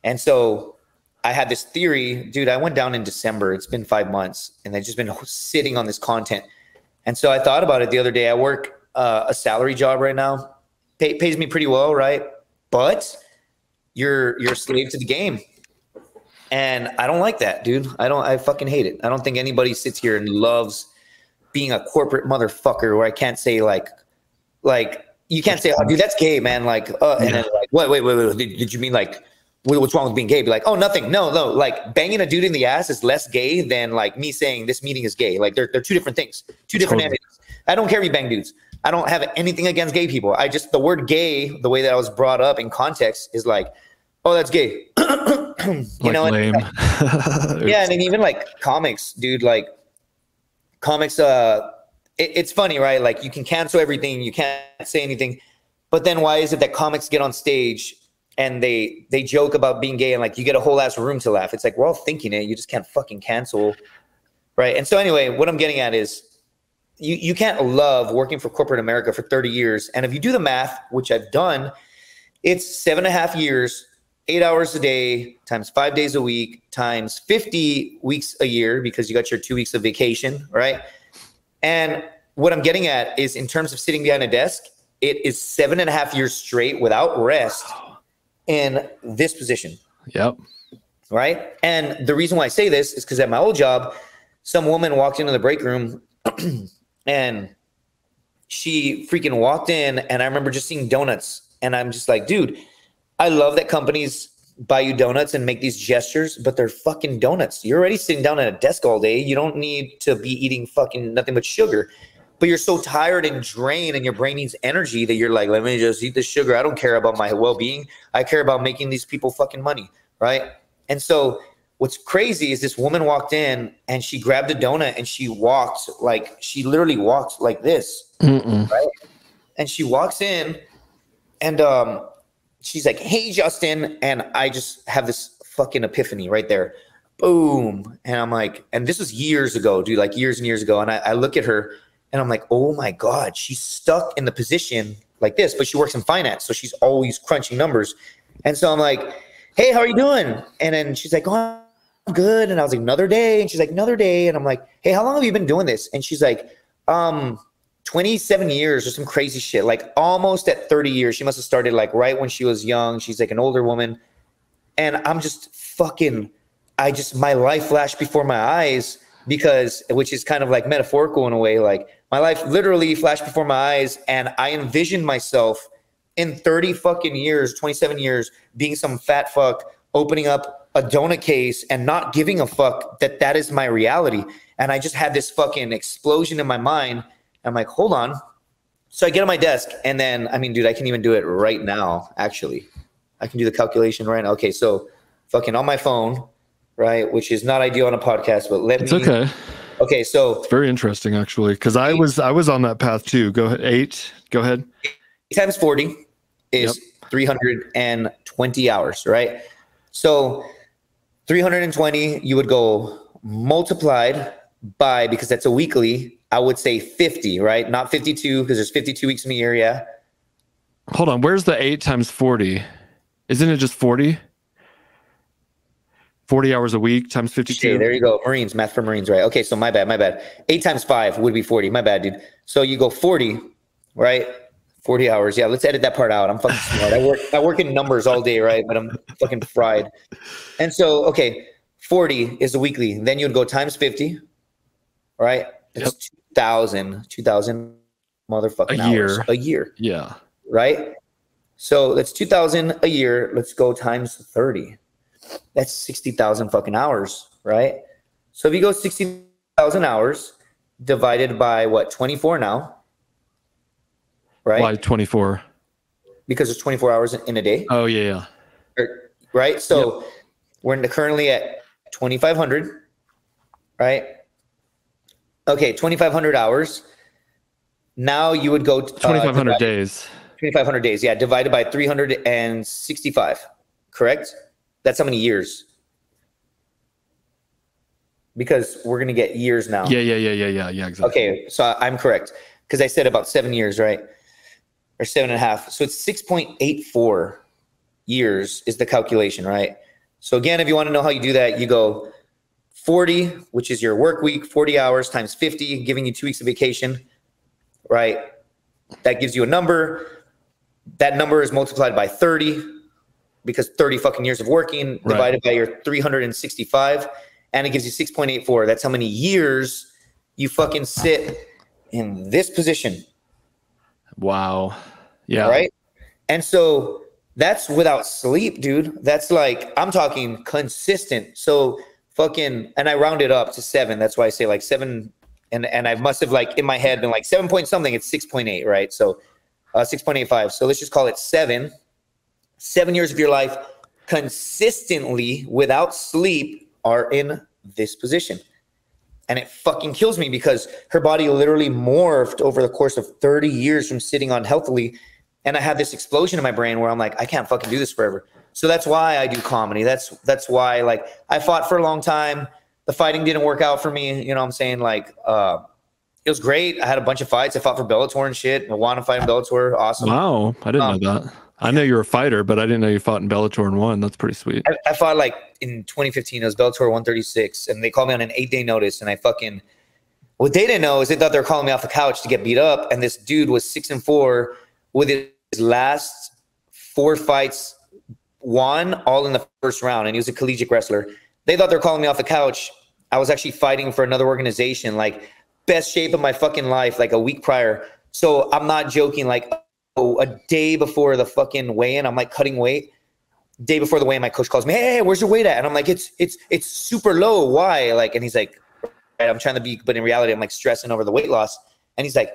And so I had this theory, dude, I went down in December. It's been 5 months and I've just been sitting on this content. And so I thought about it the other day. I work a salary job right now. Pays me pretty well, right? But you're a slave to the game. And I don't like that, dude. I fucking hate it. I don't think anybody sits here and loves being a corporate motherfucker where I can't say like you can't say, oh, dude, that's gay, man. Like, and then like, wait. Did you mean like, what's wrong with being gay? Be like, oh, nothing. No. Like banging a dude in the ass is less gay than like me saying this meeting is gay. Like they're two different things, two different entities. I don't care if you bang dudes. I don't have anything against gay people. The word gay, the way that I was brought up in context is like, oh, that's gay. You know, lame. Yeah. And then even like comics, dude, like comics, it's funny, right? Like you can cancel everything, you can't say anything, but then why is it that comics get on stage and they joke about being gay and like you get a whole ass room to laugh? It's like we're all thinking it, you just can't fucking cancel, right? And so anyway, what I'm getting at is you can't love working for corporate America for 30 years, and if you do the math, which I've done, it's 7.5 years, 8 hours a day times 5 days a week times 50 weeks a year because you got your 2 weeks of vacation, right? And what I'm getting at is in terms of sitting behind a desk, it is 7.5 years straight without rest in this position. Yep. Right. And the reason why I say this is because at my old job, some woman walked into the break room and she freaking walked in and I remember just seeing donuts. And I'm just like, dude, I love that companies buy you donuts and make these gestures, but they're fucking donuts. You're already sitting down at a desk all day. You don't need to be eating fucking nothing but sugar, but you're so tired and drained and your brain needs energy that you're like, let me just eat the sugar. I don't care about my well-being. I care about making these people fucking money. Right. And so what's crazy is this woman walked in and she grabbed a donut and she literally walked like this. Right. And she walks in and, she's like, hey, Justin. And I just have this fucking epiphany right there. Boom. And I'm like, and this was years ago, dude, like years and years ago. And I look at her and I'm like, oh my God, she's stuck in the position like this, but she works in finance. So she's always crunching numbers. And so I'm like, hey, how are you doing? And then she's like, oh, I'm good. And I was like, another day. And she's like, another day. And I'm like, hey, how long have you been doing this? And she's like, 27 years or some crazy shit, like almost at 30 years. She must have started like right when she was young. She's like an older woman. And I'm just fucking, my life flashed before my eyes which is kind of like metaphorical in a way. Like my life literally flashed before my eyes. And I envisioned myself in 30 fucking years, 27 years, being some fat fuck, opening up a donut case and not giving a fuck that is my reality. And I just had this fucking explosion in my mind. I'm like, hold on. So I get on my desk and then, I mean, dude, I can even do it right now. Actually, I can do the calculation right now. Okay. So fucking on my phone, right. Which is not ideal on a podcast, but it's okay. Okay. So it's very interesting actually. Cause I was on that path too. Go ahead. 8. Go ahead. 8 times 40 is 320 hours. Right. So 320, you would go multiplied by, because that's a weekly, I would say 50, right? Not 52, because there's 52 weeks in the year, yeah. Hold on, where's the 8 times 40? Isn't it just 40? 40 hours a week times 52? Okay, there you go. Marines, math for Marines, right? Okay, so my bad. 8 times 5 would be 40. My bad, dude. So you go 40, right? 40 hours. Yeah, let's edit that part out. I'm fucking smart. I work in numbers all day, right? But I'm fucking fried. And so, okay, 40 is a weekly. Then you'd go times 50, right? It's 2,000 motherfucking hours a year. Yeah. Right? So that's 2,000 a year. Let's go times 30. That's 60,000 fucking hours, right? So if you go 60,000 hours divided by what, 24 now, right? Why 24? Because there's 24 hours in a day. Oh, yeah. Right? So we're currently at 2,500, right? Okay, 2,500 hours. Now you would go 2,500 days. 2,500 days, yeah, divided by 365, correct? That's how many years? Because we're going to get years now. Yeah, exactly. Okay, so I'm correct. Because I said about 7 years, right? Or 7.5. So it's 6.84 years is the calculation, right? So again, if you want to know how you do that, you go 40, which is your work week, 40 hours times 50, giving you 2 weeks of vacation, right? That gives you a number. That number is multiplied by 30 because 30 fucking years of working divided by your 365, and it gives you 6.84. That's how many years you fucking sit in this position. Wow. Yeah. Right? And so that's without sleep, dude. That's like, I'm talking consistent. So fucking, and I round it up to 7. That's why I say like 7. And I must have like in my head been like 7 point something. It's 6.8, right? So 6.85. So let's just call it 7. 7 years of your life consistently without sleep are in this position. And it fucking kills me because her body literally morphed over the course of 30 years from sitting unhealthily. And I had this explosion in my brain where I'm like, I can't fucking do this forever. So that's why I do comedy. That's why, like, I fought for a long time. The fighting didn't work out for me. You know what I'm saying? Like, it was great. I had a bunch of fights. I fought for Bellator and shit. I want to fight in Bellator. Awesome. Wow. I didn't know that. I know you're a fighter, but I didn't know you fought in Bellator and won. That's pretty sweet. I fought like in 2015. It was Bellator 136, and they called me on an 8-day notice. And I fucking, what they didn't know is they thought they were calling me off the couch to get beat up. And this dude was 6-4 with his last 4 fights won all in the first round. And he was a collegiate wrestler. They thought they were calling me off the couch. I was actually fighting for another organization, like best shape of my fucking life, like a week prior. So I'm not joking. Like, a day before the fucking weigh-in, I'm like cutting weight. Day before the weigh-in, my coach calls me, hey, where's your weight at? And I'm like, it's super low. Why? Like, and he's like, right, I'm trying to be, but in reality, I'm like stressing over the weight loss. And he's like,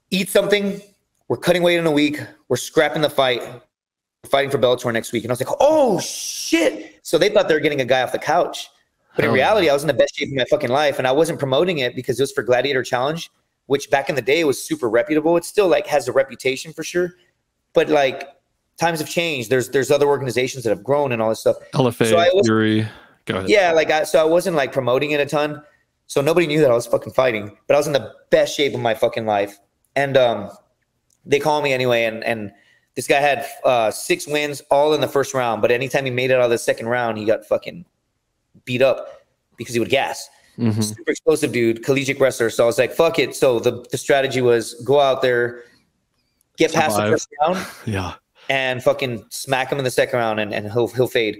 eat something. We're cutting weight in a week. We're scrapping the fight. We're fighting for Bellator next week. And I was like, oh shit. So they thought they were getting a guy off the couch. But in reality, I was in the best shape of my fucking life. And I wasn't promoting it because it was for Gladiator Challenge, which back in the day was super reputable. It still like has a reputation for sure. But like times have changed. There's other organizations that have grown and all this stuff. LFA, Fury. Go ahead. Yeah, like so I wasn't like promoting it a ton. So nobody knew that I was fucking fighting. But I was in the best shape of my fucking life. And they called me anyway. And this guy had 6 wins all in the first round. But anytime he made it out of the second round, he got fucking beat up because he would gas. Mm-hmm. Super explosive dude, collegiate wrestler. So I was like, fuck it. So the strategy was go out there, get past the first round, and fucking smack him in the second round, and he'll fade.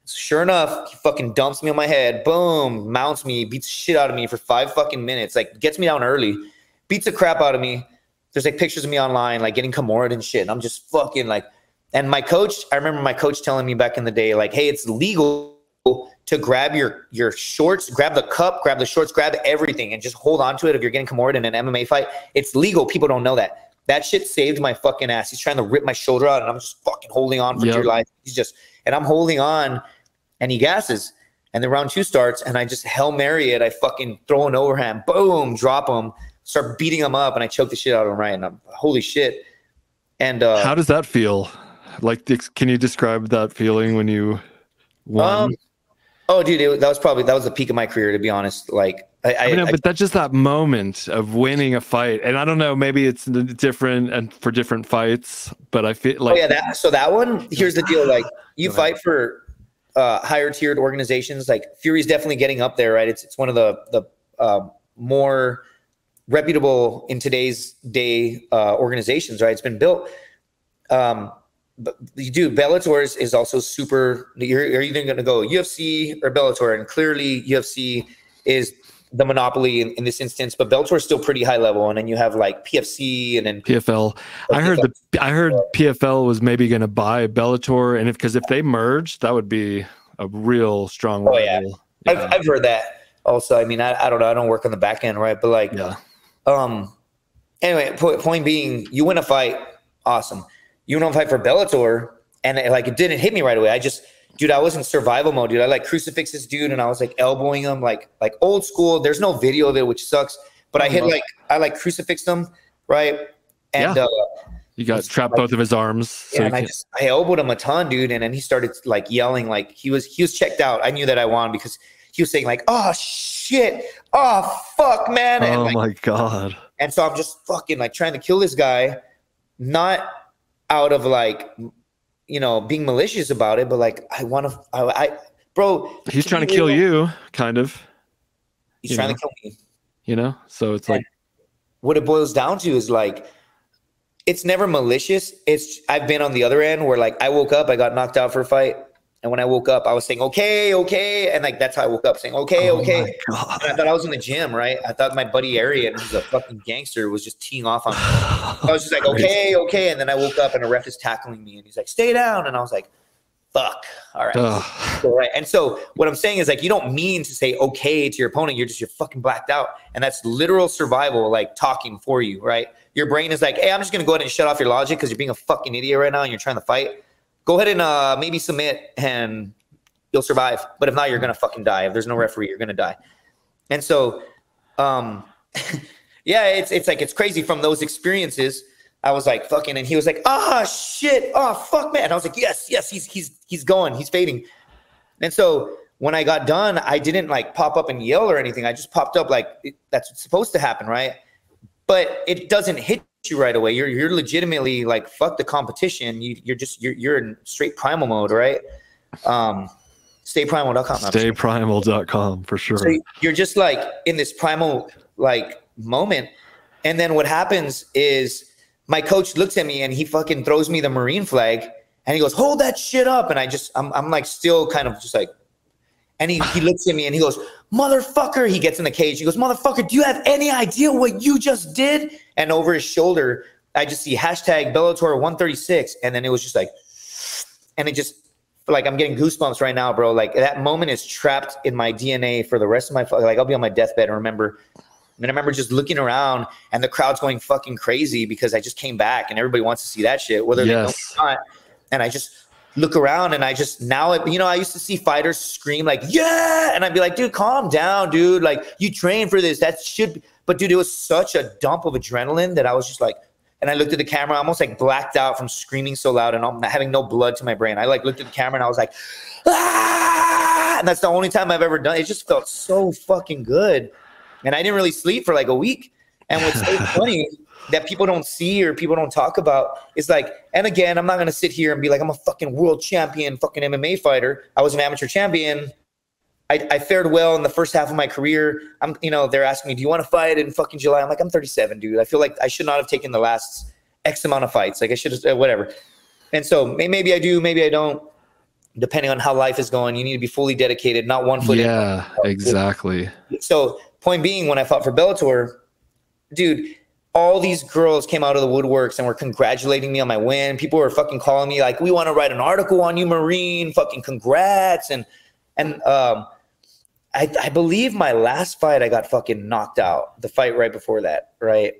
So sure enough, he fucking dumps me on my head, boom, mounts me, beats the shit out of me for 5 fucking minutes, like gets me down early, beats the crap out of me. There's like pictures of me online, like getting Kimura and shit. And I'm just fucking like, and my coach, I remember my coach telling me back in the day, like, hey, it's legal to grab your shorts, grab the cup, grab the shorts, grab everything, and just hold on to it if you're getting Kimura in an MMA fight. It's legal. People don't know that. That shit saved my fucking ass. He's trying to rip my shoulder out, and I'm just fucking holding on for dear life. And I'm holding on, and he gasses. And then round 2 starts, and I just Hail Mary it. I fucking throw an overhand, boom, drop him, start beating him up, and I choke the shit out of him, right? And I'm, holy shit. And how does that feel? Like, can you describe that feeling when you won? Oh, dude, that was the peak of my career, to be honest. Like, but that's just that moment of winning a fight, and I don't know, maybe it's different and for different fights, but I feel like, that one. Here's the deal: like, you fight for higher tiered organizations. Like, Fury's definitely getting up there, right? It's one of the more reputable in today's day organizations, right? It's been built. But you do Bellator is also super. You're either going to go UFC or Bellator, and clearly UFC is the monopoly in this instance, but Bellator is still pretty high level. And then you have like PFC and then PFL. I heard PFL was maybe going to buy Bellator, and because if they merged, that would be a real strong rival. Yeah. I've heard that also. I mean, I don't know. I don't work on the back end, right? But like, anyway, point being, you win a fight, awesome. You win a fight for Bellator, and it didn't hit me right away. I was in survival mode, dude. I like crucifix this dude, and I was like elbowing him, like old school. There's no video of it, which sucks. But I crucifixed him, right? And you got trapped both of his arms. So and I elbowed him a ton, dude. And then he started like yelling, like he was checked out. I knew that I won because he was saying like, "Oh shit, oh fuck, man." And, oh my god. And so I'm just fucking like trying to kill this guy, not out of like, being malicious about it, but like bro. He's trying to kill you, kind of. He's trying to kill me. So it's like what it boils down to is like, it's never malicious. I've been on the other end where like I woke up, I got knocked out for a fight. And when I woke up, I was saying, okay. And like, that's how I woke up, saying, okay. And I thought I was in the gym, right? I thought my buddy Arian, who's a fucking gangster, was just teeing off on me. I was just like, okay. And then I woke up and a ref is tackling me and he's like, stay down. And I was like, fuck. All right. All right. And so what I'm saying is like, you don't mean to say okay to your opponent. You're fucking blacked out. And that's literal survival, like talking for you, right? Your brain is like, hey, I'm just going to go ahead and shut off your logic because you're being a fucking idiot right now and you're trying to fight. Go ahead and maybe submit and you'll survive. But if not, you're going to fucking die. If there's no referee, you're going to die. And so, it's crazy from those experiences. I was like, fucking, and he was like, shit. Oh, fuck, man. And I was like, yes, he's going. He's fading. And so when I got done, I didn't like pop up and yell or anything. I just popped up like that's what's supposed to happen, right? But it doesn't hit you right away. You're legitimately like, fuck the competition. You're in straight primal mode, right? Stayprimal.com. Stayprimal.com for sure. So you're just like in this primal like moment. And then what happens is my coach looks at me and he fucking throws me the Marine flag and he goes, hold that shit up. And I'm like still kind of just like, and he looks at me and he goes, motherfucker. He gets in the cage. He goes, motherfucker, do you have any idea what you just did? And over his shoulder, I just see hashtag Bellator 136. And then it was just like, and it just like, I'm getting goosebumps right now, bro. Like that moment is trapped in my DNA for the rest of my, like I'll be on my deathbed and remember. And I remember just looking around and the crowd's going fucking crazy because I just came back and everybody wants to see that shit, whether they know or not. And I just look around and I used to see fighters scream like, yeah. And I'd be like, dude, calm down, dude. Like you train for this. But dude, it was such a dump of adrenaline that I was just like, and I looked at the camera, I almost like blacked out from screaming so loud and having no blood to my brain. I like looked at the camera and I was like, ah! And that's the only time I've ever done it. It just felt so fucking good. And I didn't really sleep for like a week. And what's so funny that people don't see or people don't talk about is like, and again, I'm not going to sit here and be like, I'm a fucking world champion, fucking MMA fighter. I was an amateur champion. I fared well in the first half of my career. They're asking me, do you want to fight in fucking July? I'm like, I'm 37, dude. I feel like I should not have taken the last X amount of fights. Like I should have, whatever. And so maybe I do, maybe I don't, depending on how life is going. You need to be fully dedicated, not one foot in. Yeah, exactly. So point being, when I fought for Bellator, dude, all these girls came out of the woodworks and were congratulating me on my win. People were fucking calling me like, we want to write an article on you, Marine, fucking congrats. And I believe my last fight, I got fucking knocked out. The fight right before that, right?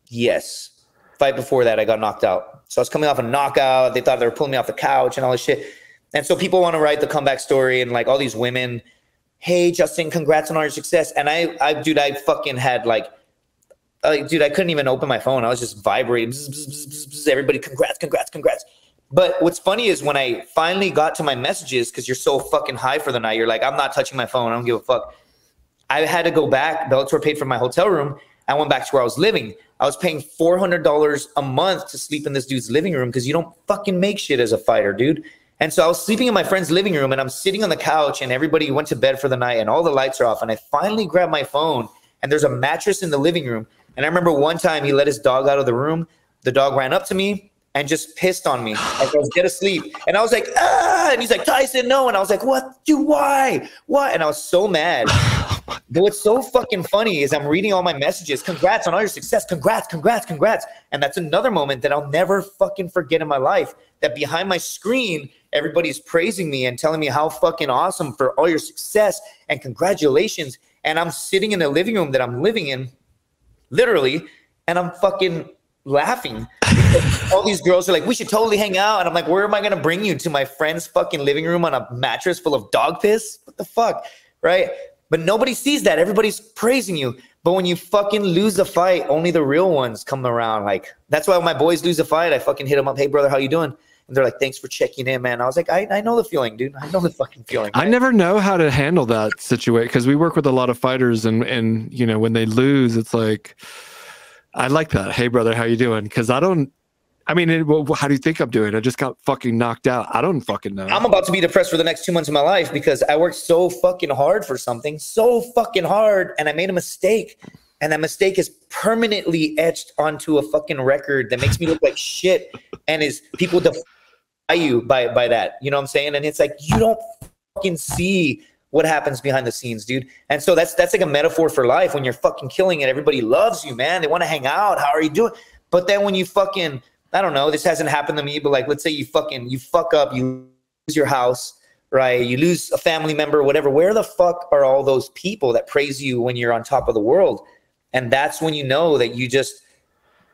Yes. Fight before that, I got knocked out. So I was coming off a knockout. They thought they were pulling me off the couch and all this shit. And so people want to write the comeback story and like all these women, hey, Justin, congrats on all your success. And I fucking had like, dude, I couldn't even open my phone. I was just vibrating. Bzz, bzz, bzz, bzz, everybody, congrats. But what's funny is when I finally got to my messages, because you're so fucking high for the night, you're like, I'm not touching my phone. I don't give a fuck. I had to go back. Bellator paid for my hotel room. I went back to where I was living. I was paying $400 a month to sleep in this dude's living room because you don't fucking make shit as a fighter, dude. And so I was sleeping in my friend's living room and I'm sitting on the couch and everybody went to bed for the night and all the lights are off. And I finally grabbed my phone and there's a mattress in the living room. And I remember one time he let his dog out of the room. The dog ran up to me and just pissed on me as I was dead asleep. And I was like, ah, and he's like, Tyson, no. And I was like, what? Dude, why? What? And I was so mad. But what's so fucking funny is I'm reading all my messages. Congrats on all your success. Congrats, congrats, congrats. And that's another moment that I'll never fucking forget in my life. That behind my screen, everybody's praising me and telling me how fucking awesome for all your success and congratulations. And I'm sitting in the living room that I'm living in, literally, and I'm fucking laughing. All these girls are like, we should totally hang out. And I'm like, where am I going to bring you? To my friend's fucking living room on a mattress full of dog piss? What the fuck? Right? But nobody sees that. Everybody's praising you. But when you fucking lose a fight, only the real ones come around. Like, that's why when my boys lose a fight, I fucking hit them up. Hey, brother, how you doing? And they're like, thanks for checking in, man. I was like, I know the feeling, dude. I know the fucking feeling. I never know how to handle that situation because we work with a lot of fighters and, you know, when they lose, it's like, I like that. Hey, brother, how you doing? Because how do you think I'm doing? I just got fucking knocked out. I don't fucking know. I'm about to be depressed for the next 2 months of my life because I worked so fucking hard for something, so fucking hard, and I made a mistake. And that mistake is permanently etched onto a fucking record that makes me look like shit. And is people defy you by that. You know what I'm saying? And it's like, you don't fucking see what happens behind the scenes, dude. And so that's like a metaphor for life. When you're fucking killing it, everybody loves you, man. They want to hang out. How are you doing? But then when you fucking, I don't know, this hasn't happened to me, but like, let's say you fuck up, you lose your house, right? You lose a family member, whatever. Where the fuck are all those people that praise you when you're on top of the world? And that's when you know that you just,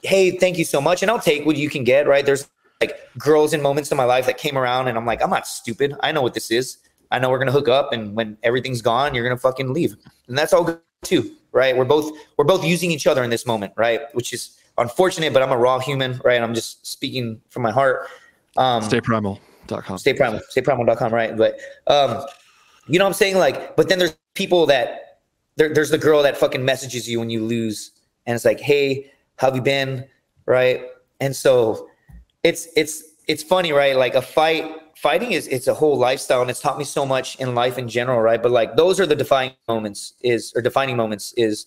hey, thank you so much. And I'll take what you can get, right? There's like girls in moments in my life that came around and I'm like, I'm not stupid. I know what this is. I know we're going to hook up, and when everything's gone, you're going to fucking leave. And that's all good too, right? We're both using each other in this moment, right? Which is unfortunate, but I'm a raw human, right? I'm just speaking from my heart. Stayprimal.com. Stayprimal.com, right? But you know what I'm saying? Like, but then there's people that there's the girl that fucking messages you when you lose, and it's like, hey, how have you been? Right? And so it's funny, right? Like fighting it's a whole lifestyle, and it's taught me so much in life in general, right? But like those are the defining moments is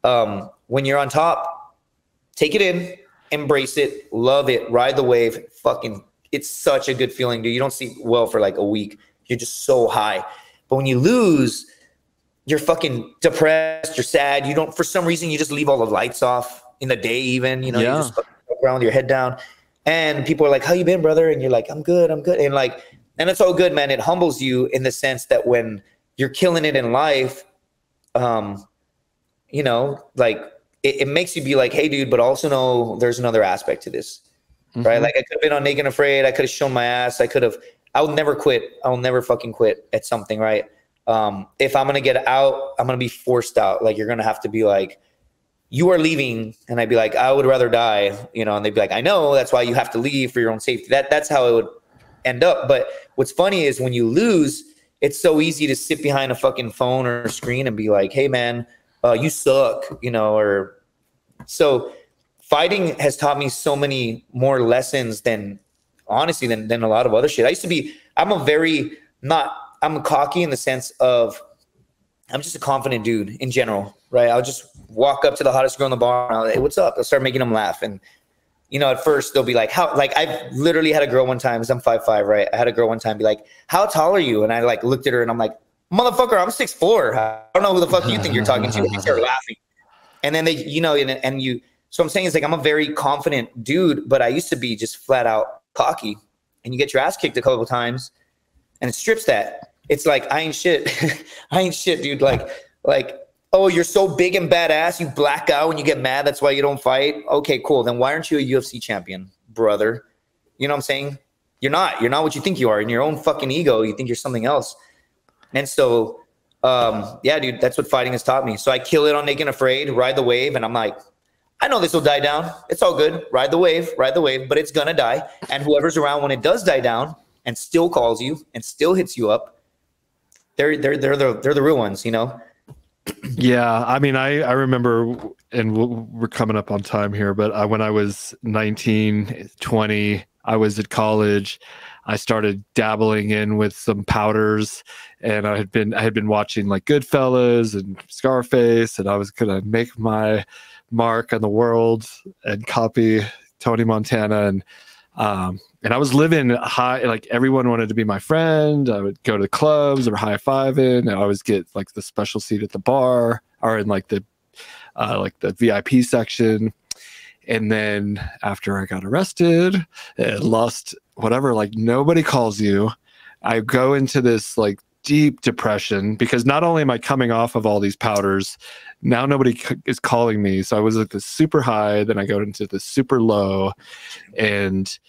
when you're on top, take it in, embrace it, love it, ride the wave. Fucking, it's such a good feeling, dude. You don't sleep well for like a week. You're just so high. But when you lose, you're fucking depressed, you're sad. You don't, for some reason, you just leave all the lights off in the day even, you know, Yeah. you just fucking walk around with your head down. And people are like, how you been, brother? And you're like, I'm good. And like, and it's all good, man. It humbles you in the sense that when you're killing it in life, you know, like it makes you be like, hey, dude, but also know there's another aspect to this, right? Like I could have been on Naked and Afraid. I could have shown my ass. I will never quit. I will never fucking quit at something, right? If I'm going to get out, I'm going to be forced out. Like you're going to have to be like, you are leaving. And I'd be like, I would rather die, you know, and they'd be like, I know, that's why you have to leave for your own safety. That's how it would end up. But what's funny is when you lose, it's so easy to sit behind a fucking phone or a screen and be like, hey man, you suck, you know, or so fighting has taught me so many more lessons than honestly than a lot of other shit. I'm cocky in the sense of I'm just a confident dude in general, right? I'll just walk up to the hottest girl in the bar and I'll like, hey, what's up? I'll start making them laugh. And, you know, at first they'll be like, how, like I've literally had a girl one time, because I'm 5'5", right? I had a girl one time be like, how tall are you? And I like looked at her and I'm like, motherfucker, I'm 6'4". I don't know who the fuck you think you're talking to. They start laughing. And then they, you know, so I'm saying it's like, I'm a very confident dude, but I used to be just flat out cocky, and you get your ass kicked a couple of times and it strips that. It's like, I ain't shit. I ain't shit, dude. Like, oh, you're so big and badass. You black out when you get mad. That's why you don't fight. Okay, cool. Then why aren't you a UFC champion, brother? You know what I'm saying? You're not what you think you are. In your own fucking ego, you think you're something else. And so, yeah, dude, that's what fighting has taught me. So I kill it on Naked and Afraid, ride the wave. And I'm like, I know this will die down. It's all good. Ride the wave, but it's going to die. And whoever's around when it does die down and still calls you and still hits you up, they're the real ones, you know? Yeah, I mean, I remember, and we're coming up on time here, but when I was 19, 20, I was at college. I started dabbling in with some powders, and I had been watching like Goodfellas and Scarface, and I was gonna make my mark on the world and copy Tony Montana. And And I was living high, like everyone wanted to be my friend. I would go to the clubs or high fiving. And I always get like the special seat at the bar or in like the VIP section. And then after I got arrested and lost whatever, like nobody calls you. I go into this like deep depression because not only am I coming off of all these powders, now nobody is calling me. So I was at the super high, then I go into the super low. And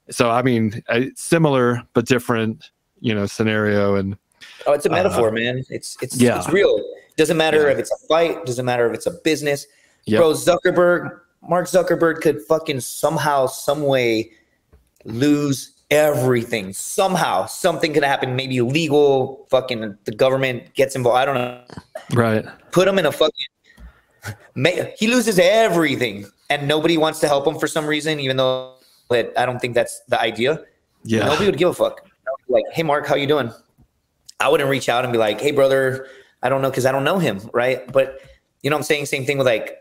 so, I mean, similar but different, scenario. And oh, it's a metaphor, man. It's real. It doesn't matter if it's a fight. Doesn't matter if it's a business. Yep. Bro, Mark Zuckerberg could fucking somehow, some way lose everything. Somehow, something could happen. Maybe illegal. Fucking the government gets involved. I don't know. Right. Put him in a fucking. He loses everything, and nobody wants to help him for some reason. Even though I don't think that's the idea. Yeah. Nobody would give a fuck. Like, hey, Mark, how you doing? I wouldn't reach out and be like, hey, brother, I don't know, because I don't know him, right? But you know what I'm saying? Same thing with like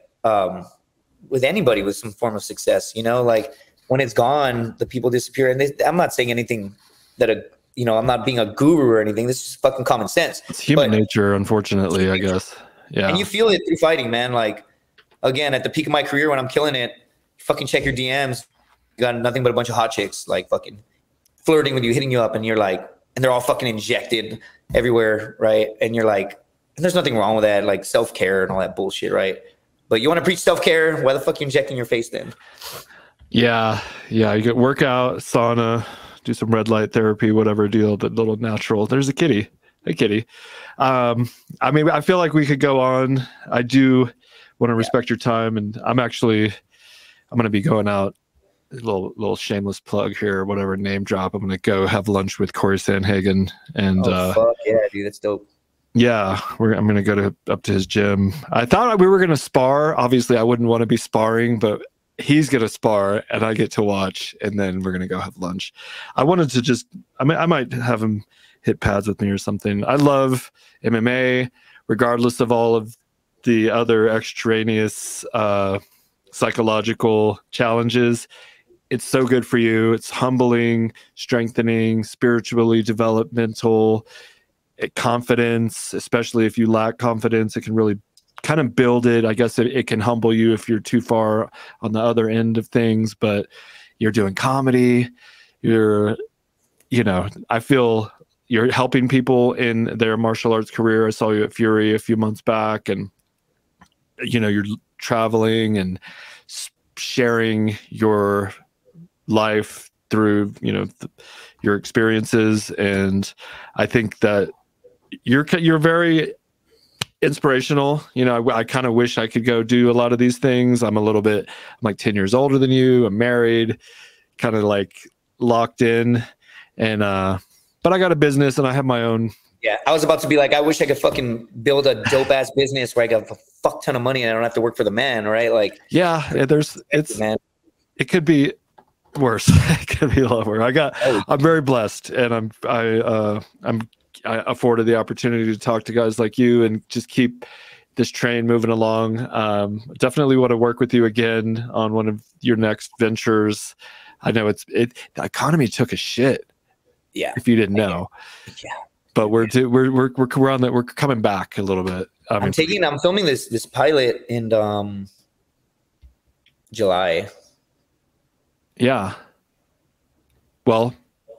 with anybody with some form of success, like when it's gone, the people disappear. And I'm not saying anything that I'm not being a guru or anything. This is fucking common sense. It's human nature, unfortunately, I guess. Yeah. And you feel it through fighting, man. Like, again, at the peak of my career when I'm killing it, fucking check your DMs. You got nothing but a bunch of hot chicks like fucking flirting with you, hitting you up, and you're like, and they're all fucking injected everywhere, right? And you're like, and there's nothing wrong with that, like self-care and all that bullshit, right? But you want to preach self-care, why the fuck are you injecting your face then? Yeah. You get workout, sauna, do some red light therapy, whatever deal, that little natural. There's a kitty. I mean, I feel like we could go on. I do want to respect your time, and I'm going to be going out, a little shameless plug here, whatever, name drop. I'm going to go have lunch with Corey Sanhagen. And fuck yeah, dude, that's dope. Yeah, I'm going to go up to his gym. I thought we were going to spar. Obviously, I wouldn't want to be sparring, but he's going to spar and I get to watch, and then we're going to go have lunch. I wanted to I might have him hit pads with me or something. I love MMA, regardless of all of the other extraneous psychological challenges. It's so good for you. It's humbling, strengthening, spiritually developmental, confidence, especially if you lack confidence. It can really kind of build it. I guess it can humble you if you're too far on the other end of things, but you're doing comedy. I feel you're helping people in their martial arts career. I saw you at Fury a few months back, and you're traveling and sharing your life through your experiences, and I think that you're very inspirational. I kind of wish I could go do a lot of these things. I'm like 10 years older than you. I'm married, kind of like locked in, and but I got a business and I have my own. Yeah, I was about to be like, I wish I could fucking build a dope ass business where I got a fuck ton of money and I don't have to work for the man, right? Like, yeah, it could be worse. It could be lower. I'm very blessed, and I afforded the opportunity to talk to guys like you and just keep this train moving along. Definitely want to work with you again on one of your next ventures. I know the economy took a shit. Yeah. If you didn't know. Yeah. But we're on that. We're coming back a little bit. I'm filming this pilot in July. Yeah. Well,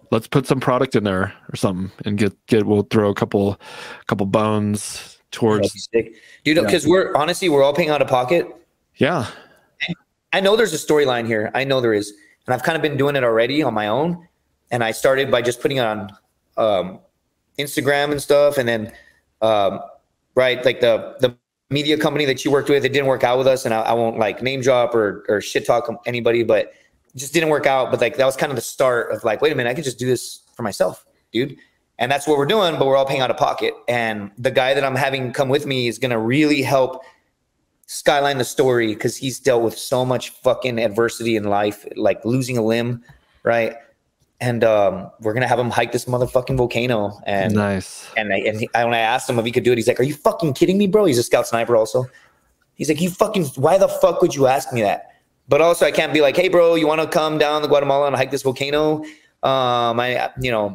let's put some product in there or something and we'll throw a couple bones towards. Dude, because we're all paying out of pocket. Yeah. I know there's a storyline here. I know there is. And I've kind of been doing it already on my own. And I started by just putting it on Instagram and stuff. And then, like the media company that you worked with, it didn't work out with us. And I won't like name drop or shit talk anybody, but it just didn't work out. But like, that was kind of the start of like, wait a minute, I could just do this for myself, dude. And that's what we're doing, but we're all paying out of pocket. And the guy that I'm having come with me is going to really help skyline the story, because he's dealt with so much fucking adversity in life, like losing a limb, right? And we're gonna have him hike this motherfucking volcano. And nice. And when I asked him if he could do it, he's like, "Are you fucking kidding me, bro?" He's a scout sniper also. He's like, why the fuck would you ask me that? But also I can't be like, hey bro, you want to come down to Guatemala and hike this volcano? Out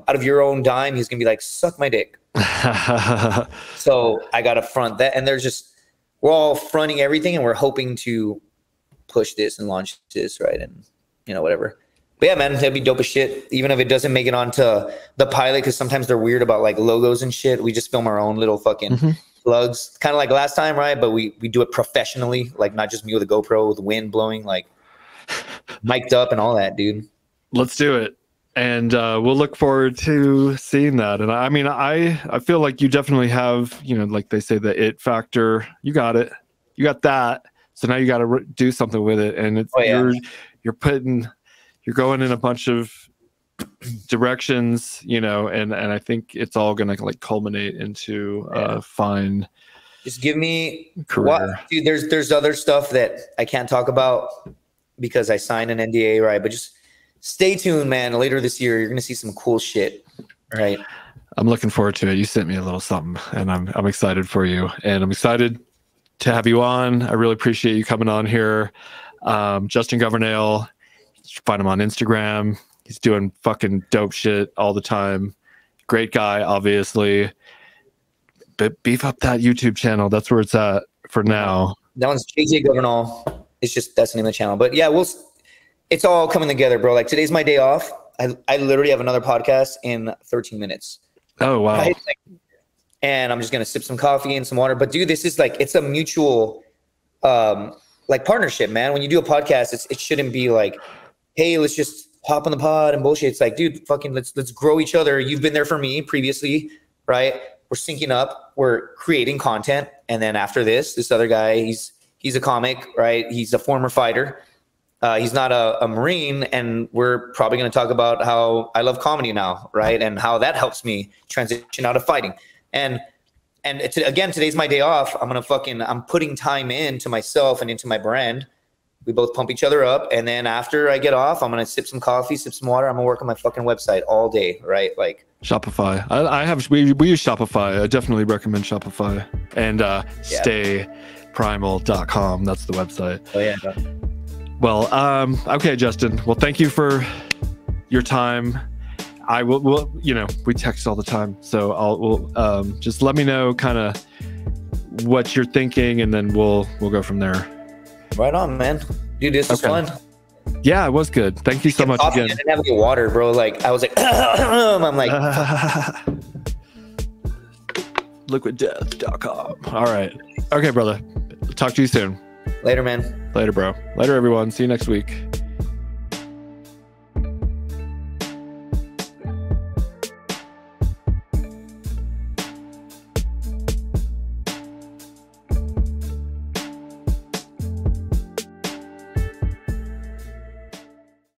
of your own dime, he's gonna be like, suck my dick. So I gotta front that, and we're all fronting everything, and we're hoping to push this and launch this, right? And whatever. But yeah, man, that'd be dope as shit. Even if it doesn't make it onto the pilot, because sometimes they're weird about like logos and shit. We just film our own little fucking plugs, kind of like last time, right? But we do it professionally, like not just me with a GoPro with the wind blowing, like mic'd up and all that, dude. Let's do it. And we'll look forward to seeing that. And I mean, I feel like you definitely have, like they say, the it factor. You got it. You got that. So now you got to do something with it. And it's you're going in a bunch of directions, and I think it's all going to like culminate into a fine. Just give me career. Dude, there's other stuff that I can't talk about because I signed an NDA, right? But just stay tuned, man. Later this year, you're going to see some cool shit, right? I'm looking forward to it. You sent me a little something, and I'm excited for you. And I'm excited to have you on. I really appreciate you coming on here. Justin Governal, you can find him on Instagram. He's doing fucking dope shit all the time. Great guy, obviously. But beef up that YouTube channel. That's where it's at for now. That one's JJ Governal. That's the name of the channel. But yeah, it's all coming together, bro. Like today's my day off. I literally have another podcast in 13 minutes. Oh, wow. Right? And I'm just going to sip some coffee and some water. But dude, this is like, it's a mutual like partnership, man. When you do a podcast, it shouldn't be like, hey, let's just hop on the pod and bullshit. It's like, dude, fucking let's grow each other. You've been there for me previously, right? We're syncing up. We're creating content. And then after this other guy, he's a comic, right? He's a former fighter. He's not a Marine. And we're probably going to talk about how I love comedy now, right? And how that helps me transition out of fighting. And again, today's my day off. I'm putting time into myself and into my brand. We both pump each other up. And then after I get off, I'm going to sip some coffee, sip some water. I'm going to work on my fucking website all day, right? Like Shopify. We use Shopify. I definitely recommend Shopify. And stayprimal.com. That's the website. Oh, yeah. Well, okay, Justin. Well, thank you for your time. We text all the time. So we'll just let me know kind of what you're thinking, and then we'll go from there. Right on, man. Dude, this was fun. Yeah, it was good. Thank you so much again. I didn't have any water, bro. Like I was like, I'm like, liquiddeath.com. All right. Okay, brother. Talk to you soon. Later, man. Later, bro. Later, everyone. See you next week.